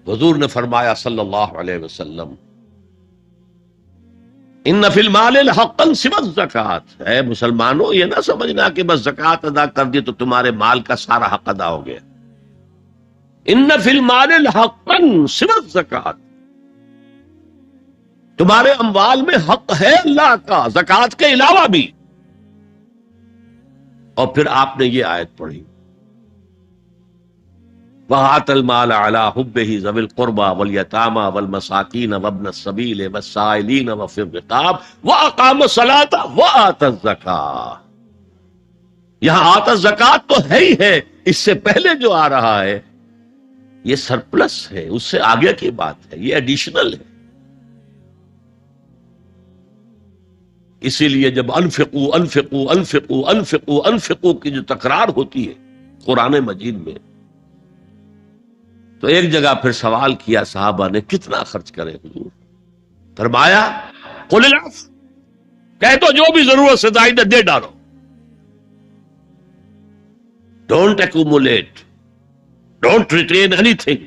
حضور نے فرمایا صلی اللہ علیہ وسلم، ان فی المال حقا سوى الزکوٰۃ، اے مسلمانوں یہ نہ سمجھنا کہ بس زکوٰۃ ادا کر دی تو تمہارے مال کا سارا حق ادا ہو گیا۔ ان فی المال حقا سوى الزکوٰۃ، تمہارے اموال میں حق ہے اللہ کا زکوٰۃ کے علاوہ بھی۔ اور پھر آپ نے یہ آیت پڑھی، وَآتَى الْمَالَ عَلَىٰ حُبِّهِ ذَوِي الْقُرْبَىٰ وَالْيَتَامَىٰ وَالْمَسَاكِينَ وَابْنَ السَّبِيلِ وَالسَّائِلِينَ وَفِي الرِّقَابِ وَأَقَامَ الصَّلَاةَ وَآتَى الزَّكَاةَ۔ یہاں آتا زکوٰۃ تو ہے ہی ہے، اس سے پہلے جو آ رہا ہے یہ سرپلس ہے، اس سے آگے کی بات ہے، یہ ایڈیشنل ہے۔ اسی لیے جب انفقوا انفقوا انفقوا انفقوا انفقوا کی جو تکرار ہوتی ہے قرآن مجید میں، تو ایک جگہ پھر سوال کیا صحابہ نے، کتنا خرچ کرے حضور؟ فرمایا قل العفو، کہہ تو جو بھی ضرورت سے زائد دے ڈالو، don't accumulate, don't retain any thing.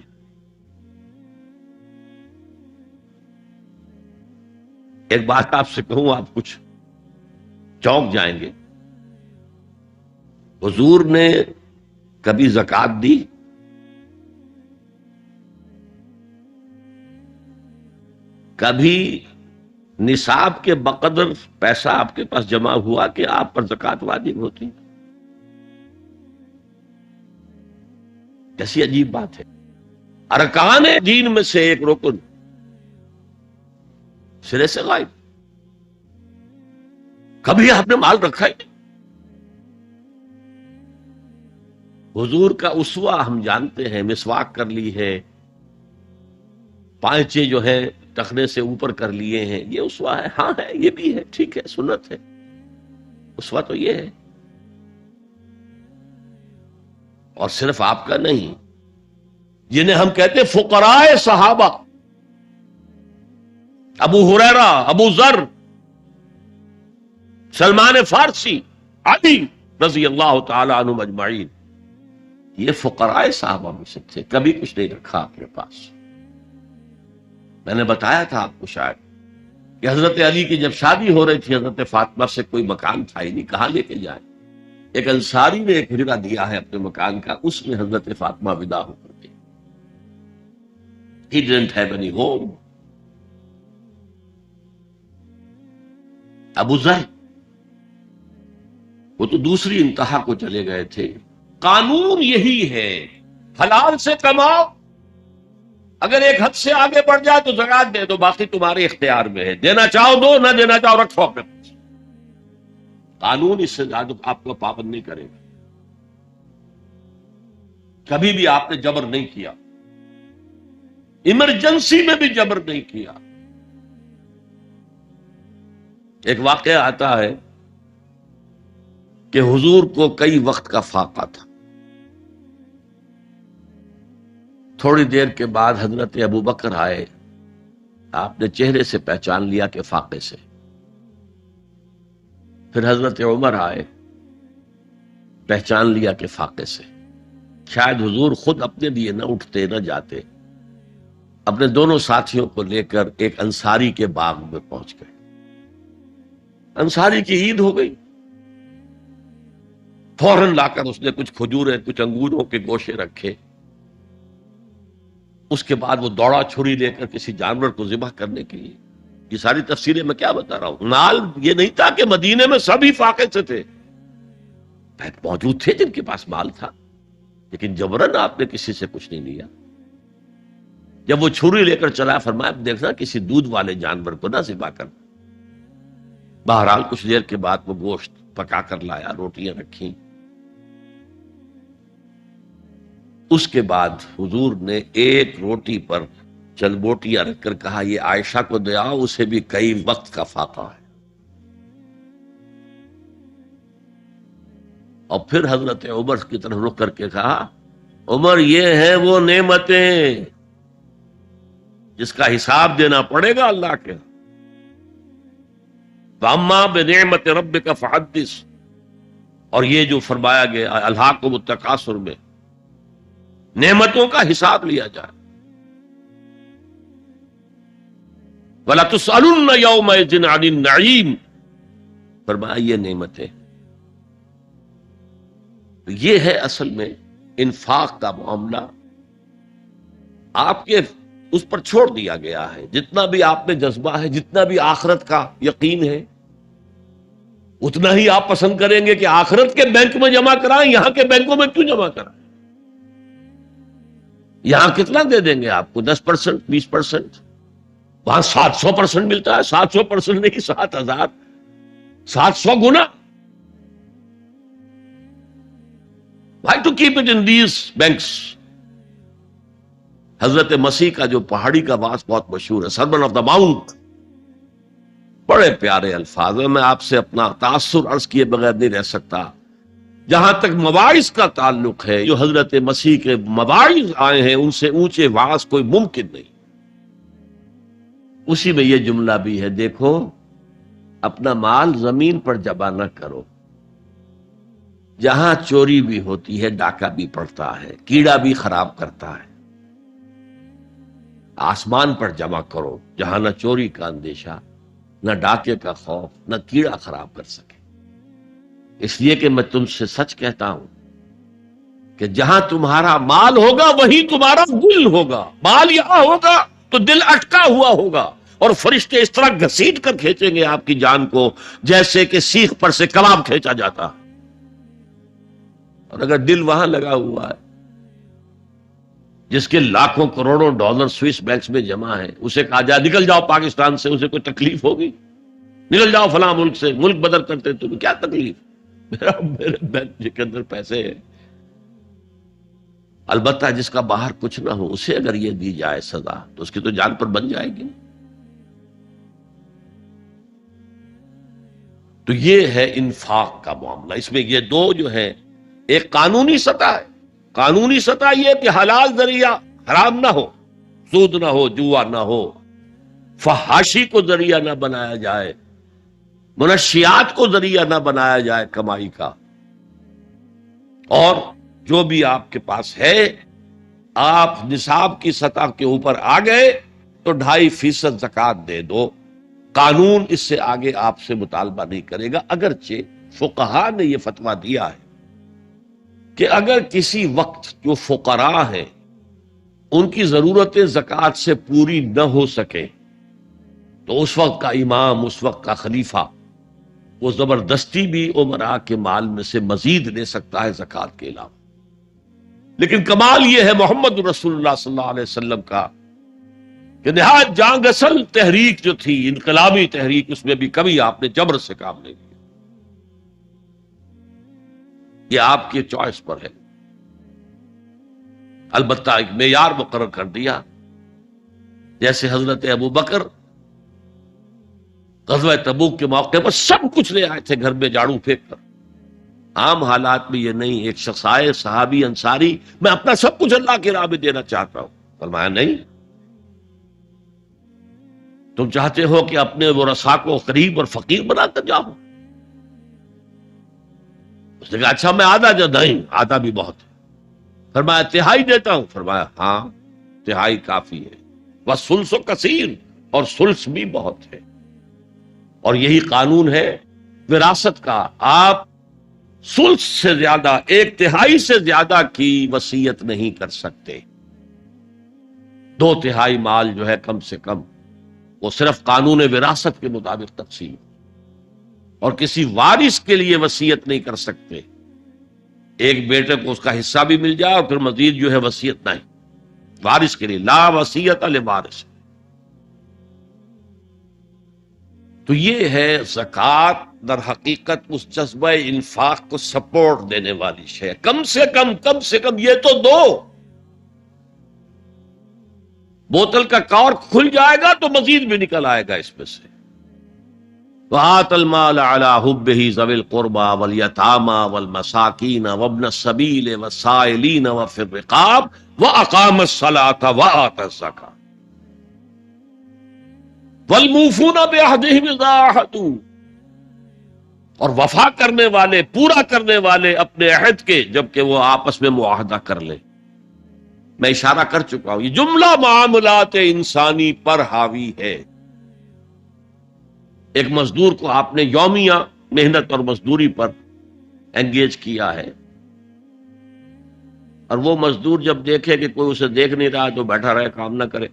ایک بات آپ سے کہوں، آپ کچھ چونک جائیں گے، حضور نے کبھی زکوٰۃ دی؟ کبھی نصاب کے بقدر پیسہ آپ کے پاس جمع ہوا کہ آپ پر زکوٰۃ واجب ہوتی؟ کیسی عجیب بات ہے، ارکان دین میں سے ایک رکن سرے سے غائب، کبھی آپ نے مال رکھا ہی نہیں۔ حضور کا اسوہ ہم جانتے ہیں، مسواک کر لی ہے، پانچے جو ہے ٹخنے سے اوپر کر لیے ہیں، یہ اسوہ ہے؟ ہاں ہے، یہ بھی ہے، ٹھیک ہے، سنت ہے، اسوہ تو یہ ہے۔ اور صرف آپ کا نہیں، جنہیں ہم کہتے فقراء صحابہ، ابو ہریرہ، ابو ذر، سلمان فارسی، علی رضی اللہ تعالی عنہ اجمعین، یہ فقراء صحابہ میں سے تھے، کبھی کچھ نہیں رکھا اپنے پاس۔ میں نے بتایا تھا آپ کو شاید کہ حضرت علی کی جب شادی ہو رہی تھی حضرت فاطمہ سے، کوئی مکان تھا ہی نہیں، کہاں لے کے جائیں؟ ایک انصاری نے ایک ہجرہ دیا ہے اپنے مکان کا، اس میں حضرت فاطمہ ودا ہو کر گئی۔ He didn't have any home۔ ابو ذر وہ تو دوسری انتہا کو چلے گئے تھے۔ قانون یہی ہے، حلال سے کماؤ، اگر ایک حد سے آگے بڑھ جائے تو زکوٰۃ دے دو، باقی تمہارے اختیار میں ہے، دینا چاہو دو، نہ دینا چاہو رکھو اپنے پاس۔ قانون اس سے زیادہ آپ کو پابند نہیں کرے گا۔ کبھی بھی آپ نے جبر نہیں کیا، ایمرجنسی میں بھی جبر نہیں کیا۔ ایک واقعہ آتا ہے کہ حضور کو کئی وقت کا فاقہ تھا، تھوڑی دیر کے بعد حضرت ابوبکر آئے، آپ نے چہرے سے پہچان لیا کہ فاقے سے۔ پھر حضرت عمر آئے، پہچان لیا کہ فاقے سے۔ شاید حضور خود اپنے لیے نہ اٹھتے نہ جاتے، اپنے دونوں ساتھیوں کو لے کر ایک انصاری کے باغ میں پہنچ گئے۔ انصاری کی عید ہو گئی، فوراً لا کر اس نے کچھ کھجوریں کچھ انگوروں کے گوشے رکھے، اس کے بعد وہ دوڑا چھری لے کر کسی جانور کو ذبح کرنے کے لیے۔ یہ ساری تفصیلیں میں کیا بتا رہا ہوں، مال یہ نہیں تھا کہ مدینے میں سبھی فاقے سے تھے، موجود تھے جن کے پاس مال تھا، لیکن جبرن آپ نے کسی سے کچھ نہیں لیا۔ جب وہ چھری لے کر چلا، فرمایا دیکھنا کسی دودھ والے جانور کو نہ ذبح کرنا۔ بہرحال کچھ دیر کے بعد وہ گوشت پکا کر لایا، روٹیاں رکھیں۔ اس کے بعد حضور نے ایک روٹی پر چند بوٹیاں رکھ کر کہا یہ عائشہ کو دے آؤ، اسے بھی کئی وقت کا فاقہ ہے۔ اور پھر حضرت عمر کی طرف رخ کر کے کہا عمر یہ ہیں وہ نعمتیں جس کا حساب دینا پڑے گا اللہ کے۔ وَأَمَّا بِنِعْمَةِ رَبِّكَ فَحَدِّثْ، اور یہ جو فرمایا گیا الہاکم التکاثر میں، نعمتوں کا حساب لیا جائے۔ وَلَتُسْأَلُنَّ يَوْمَئِذٍ عَنِ النَّعِيمِ، فرمایا یہ نعمتیں، یہ ہے اصل میں انفاق کا معاملہ، آپ کے اس پر چھوڑ دیا گیا ہے۔ جتنا بھی آپ میں جذبہ ہے، جتنا بھی آخرت کا یقین ہے، اتنا ہی آپ پسند کریں گے کہ آخرت کے بینک میں جمع کرائیں، یہاں کے بینکوں میں کیوں جمع کرائیں؟ یہاں کتنا دے دیں گے آپ کو؟ 10%، 20%، وہاں 700% ملتا ہے۔ 700% نہیں، 7,000، 700 گنا۔ Why to keep it in these banks؟ حضرت مسیح کا جو پہاڑی کا واس بہت مشہور ہے، سرمن آف دا ماؤنٹ، بڑے پیارے الفاظ ہیں۔ میں آپ سے اپنا تاثر عرض کیے بغیر نہیں رہ سکتا۔ جہاں تک مواعظ کا تعلق ہے، جو حضرت مسیح کے مواعظ آئے ہیں ان سے اونچے واعظ کوئی ممکن نہیں۔ اسی میں یہ جملہ بھی ہے، دیکھو اپنا مال زمین پر جمع نہ کرو، جہاں چوری بھی ہوتی ہے ڈاکہ بھی پڑتا ہے، کیڑا بھی خراب کرتا ہے۔ آسمان پر جمع کرو جہاں نہ چوری کا اندیشہ، نہ ڈاکے کا خوف، نہ کیڑا خراب کر سکے۔ اس لیے کہ میں تم سے سچ کہتا ہوں کہ جہاں تمہارا مال ہوگا وہیں تمہارا دل ہوگا۔ مال یہاں ہوگا تو دل اٹکا ہوا ہوگا، اور فرشتے اس طرح گھسیٹ کر کھینچیں گے آپ کی جان کو جیسے کہ سیخ پر سے کباب کھینچا جاتا ہے۔ اور اگر دل وہاں لگا ہوا ہے جس کے لاکھوں کروڑوں ڈالر سوئس بینکس میں جمع ہے، اسے کہا جائے نکل جاؤ پاکستان سے، اسے کوئی تکلیف ہوگی؟ نکل جاؤ فلاں ملک سے، ملک بدل کرتے تمہیں کیا تکلیف؟ میرے بینک کے اندر پیسے ہیں۔ البتہ جس کا باہر کچھ نہ ہو، اسے اگر یہ دی جائے سزا تو اس کی تو جان پر بن جائے گی۔ تو یہ ہے انفاق کا معاملہ۔ اس میں یہ دو جو ہے، ایک قانونی سطح ہے، قانونی سطح یہ کہ حلال ذریعہ حرام نہ ہو، سود نہ ہو، جوا نہ ہو، فحاشی کو ذریعہ نہ بنایا جائے، منشیات کو ذریعہ نہ بنایا جائے کمائی کا۔ اور جو بھی آپ کے پاس ہے، آپ نصاب کی سطح کے اوپر آ گئے تو 2.5% زکوٰۃ دے دو۔ قانون اس سے آگے آپ سے مطالبہ نہیں کرے گا، اگرچہ فقہاء نے یہ فتویٰ دیا ہے کہ اگر کسی وقت جو فقراء ہیں ان کی ضرورتیں زکوٰۃ سے پوری نہ ہو سکے تو اس وقت کا امام، اس وقت کا خلیفہ، وہ زبردستی بھی امراء کے مال میں سے مزید لے سکتا ہے زکوٰۃ کے علاوہ۔ لیکن کمال یہ ہے محمد رسول اللہ صلی اللہ علیہ وسلم کا کہ نہایت جان اصل تحریک جو تھی، انقلابی تحریک، اس میں بھی کبھی آپ نے جبر سے کام نہیں کیا۔ یہ آپ کی چوائس پر ہے۔ البتہ ایک معیار مقرر کر دیا، جیسے حضرت ابو بکر غزوہ تبوک کے موقع پر سب کچھ لے آئے تھے گھر میں جھاڑو پھینک کر، عام حالات میں یہ نہیں، ایک شخص آئے صحابی انصاری، میں اپنا سب کچھ اللہ کی راہ میں دینا چاہتا ہوں، فرمایا نہیں، تم چاہتے ہو کہ اپنے ورثاء کو قریب اور فقیر بنا کر جاؤ؟ اس نے کہا اچھا میں آدھا جو نہیں، آدھا بھی بہت ہے، فرمایا تہائی دیتا ہوں، فرمایا ہاں تہائی کافی ہے، وَالثُلُثُ کثیر، اور ثلث بھی بہت ہے، اور یہی قانون ہے وراثت کا، آپ ثلث سے زیادہ، ایک تہائی سے زیادہ کی وصیت نہیں کر سکتے، 2/3 مال جو ہے کم سے کم وہ صرف قانون وراثت کے مطابق تقسیم، اور کسی وارث کے لیے وصیت نہیں کر سکتے، ایک بیٹے کو اس کا حصہ بھی مل جائے اور پھر مزید جو ہے وصیت نہیں، وارث کے لیے لا وصیت لوارث۔ تو یہ ہے زکوٰۃ، در حقیقت اس جذبہ انفاق کو سپورٹ دینے والی شے، کم سے کم یہ تو دو، بوتل کا کارک کھل جائے گا تو مزید بھی نکل آئے گا اس میں سے۔ وَآتَ الْمَالَ عَلَىٰ حُبِّهِ ذَوِي الْقُرْبَىٰ وَالْيَتَامَىٰ وَالْمَسَاكِينَ وَابْنَ السَّبِيلِ وَالسَّائِلِينَ وَفِي الرِّقَابِ وَأَقَامَ الصَّلَاةَ وَآتَى الزَّكَاةَ وَالْمُوفُونَ بِعَهْدِهِمْ إِذَا عَاهَدُوا، اور وفا کرنے والے، پورا کرنے والے اپنے عہد کے جبکہ وہ آپس میں معاہدہ کر لیں۔ میں اشارہ کر چکا ہوں، یہ جملہ معاملات انسانی پر حاوی ہے۔ ایک مزدور کو آپ نے یومیہ محنت اور مزدوری پر انگیج کیا ہے، اور وہ مزدور جب دیکھے کہ کوئی اسے دیکھ نہیں رہا تو بیٹھا رہے، کام نہ کرے،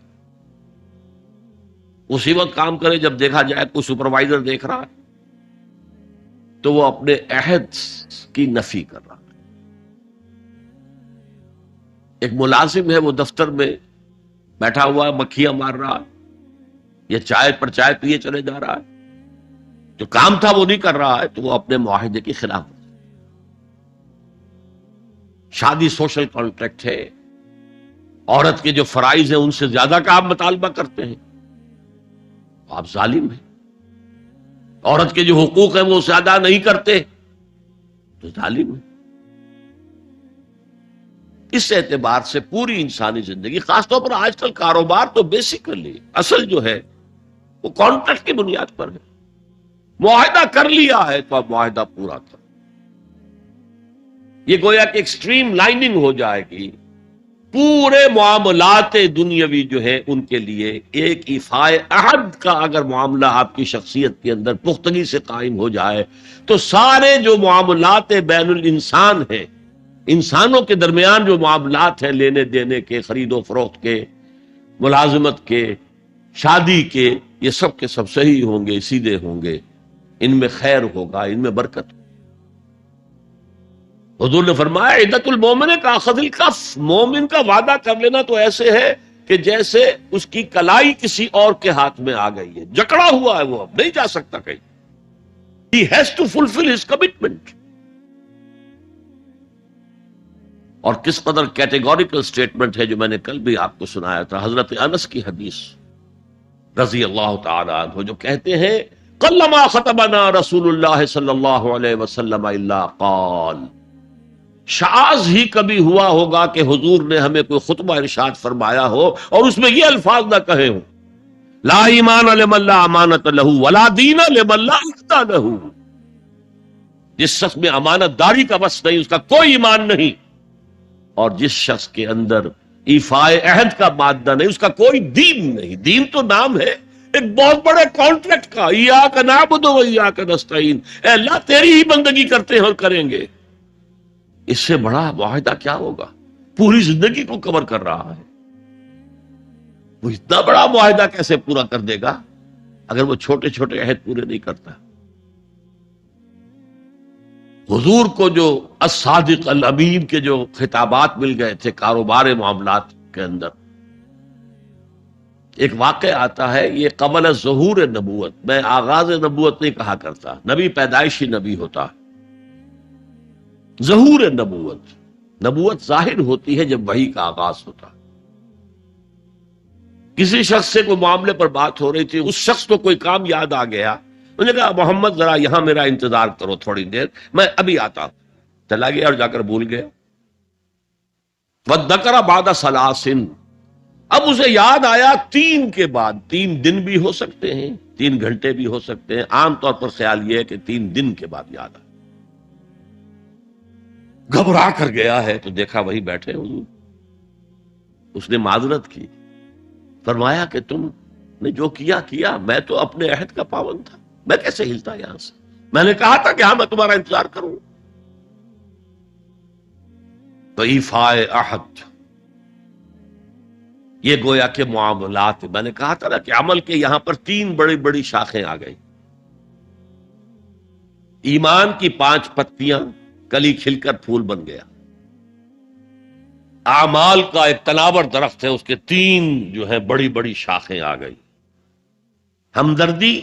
اسی وقت کام کرے جب دیکھا جائے کوئی سپروائزر دیکھ رہا ہے تو وہ اپنے عہد کی نفی کر رہا ہے۔ ایک ملازم ہے، وہ دفتر میں بیٹھا ہوا ہے، مکھیاں مار رہا ہے، یا چائے پر چائے پیے چلے جا رہا ہے، جو کام تھا وہ نہیں کر رہا ہے، تو وہ اپنے معاہدے کے خلاف۔ شادی سوشل کانٹریکٹ ہے، عورت کے جو فرائض ہیں ان سے زیادہ کا آپ مطالبہ کرتے ہیں، آپ ظالم ہیں۔ عورت کے جو حقوق ہیں وہ زیادہ نہیں کرتے تو ظالم ہیں۔ اس اعتبار سے پوری انسانی زندگی، خاص طور پر آج کل کاروبار تو بیسیکلی اصل جو ہے وہ کانٹریکٹ کی بنیاد پر ہے، معاہدہ کر لیا ہے تو اب معاہدہ پورا کر، یہ گویا کہ ایکسٹریم لائننگ ہو جائے گی۔ پورے معاملات دنیاوی جو ہے ان کے لیے ایک ایفائے عہد کا اگر معاملہ آپ کی شخصیت کے اندر پختگی سے قائم ہو جائے تو سارے جو معاملات بین الانسان ہیں، انسانوں کے درمیان جو معاملات ہیں، لینے دینے کے، خرید و فروخت کے، ملازمت کے، شادی کے، یہ سب کے سب صحیح ہوں گے، سیدھے ہوں گے، ان میں خیر ہوگا، ان میں برکت۔ حضور نے فرمایا عدت المومن کا اخذ الکف، مومن کا وعدہ کر لینا تو ایسے ہے کہ جیسے اس کی کلائی کسی اور کے ہاتھ میں آ گئی ہے، جکڑا ہوا ہے، وہ اب نہیں جا سکتا کہیں۔ He has to fulfill his commitment۔ اور کس قدر کیٹیگوریکل سٹیٹمنٹ ہے جو میں نے کل بھی آپ کو سنایا تھا، حضرت انس کی حدیث رضی اللہ تعالی عنہ، جو کہتے ہیں قلما خطبنا رسول اللہ صلی اللہ علیہ وسلم الا قال، شاذ ہی کبھی ہوا ہوگا کہ حضور نے ہمیں کوئی خطبہ ارشاد فرمایا ہو اور اس میں یہ الفاظ نہ کہے ہوں، لا ایمان لمن لا امانت لہ ولا دین لمن لا عقد لہ، جس شخص میں امانت داری کا بس نہیں، اس کا کوئی ایمان نہیں، اور جس شخص کے اندر ایفائے عہد کا مادہ نہیں، اس کا کوئی دین نہیں۔ دین تو نام ہے ایک بہت بڑے کانٹریکٹ کا، ایاک نعبد و ایاک نستعین، اے اللہ تیری ہی بندگی کرتے ہیں اور کریں گے۔ اس سے بڑا معاہدہ کیا ہوگا؟ پوری زندگی کو کور کر رہا ہے، وہ اتنا بڑا معاہدہ کیسے پورا کر دے گا اگر وہ چھوٹے چھوٹے عہد پورے نہیں کرتا؟ حضور کو جو الصادق الامین کے جو خطابات مل گئے تھے کاروبار معاملات کے اندر، ایک واقعہ آتا ہے، یہ قبل ظہور نبوت، میں آغاز نبوت نہیں کہا کرتا، نبی پیدائشی نبی ہوتا ہے، ظہور نبوت نبوت ظاہر ہوتی ہے جب وحی کا آغاز ہوتا ہے۔ کسی شخص سے کوئی معاملے پر بات ہو رہی تھی، اس شخص کو کوئی کام یاد آ گیا، انہوں نے کہا محمد ذرا یہاں میرا انتظار کرو تھوڑی دیر، میں ابھی آتا ہوں۔ چلا گیا اور جا کر بھول گیا۔ وَذَّكَرَ بَعْدَ ثَلَاثٍ، اب اسے یاد آیا 3 کے بعد۔ 3 دن بھی ہو سکتے ہیں، 3 گھنٹے بھی ہو سکتے ہیں، عام طور پر خیال یہ ہے کہ 3 دن کے بعد یاد آیا۔ گھبرا کر گیا ہے تو دیکھا وہی بیٹھے حضور۔ اس نے معذرت کی، فرمایا کہ تم نے جو کیا، میں تو اپنے عہد کا پابند تھا، میں کیسے ہلتا یہاں سے؟ میں نے کہا تھا کہ ہاں میں تمہارا انتظار کروں۔ وَإِيفَاءِ عَہد، یہ گویا کہ معاملات، میں نے کہا تھا نا کہ عمل کے یہاں پر 3 بڑی بڑی شاخیں آ گئی۔ ایمان کی 5 پتیاں، کلی کھل کر پھول بن گیا۔ اعمال کا ایک تناور درخت ہے، اس کے 3 جو ہے بڑی بڑی شاخیں آ گئی۔ ہمدردی،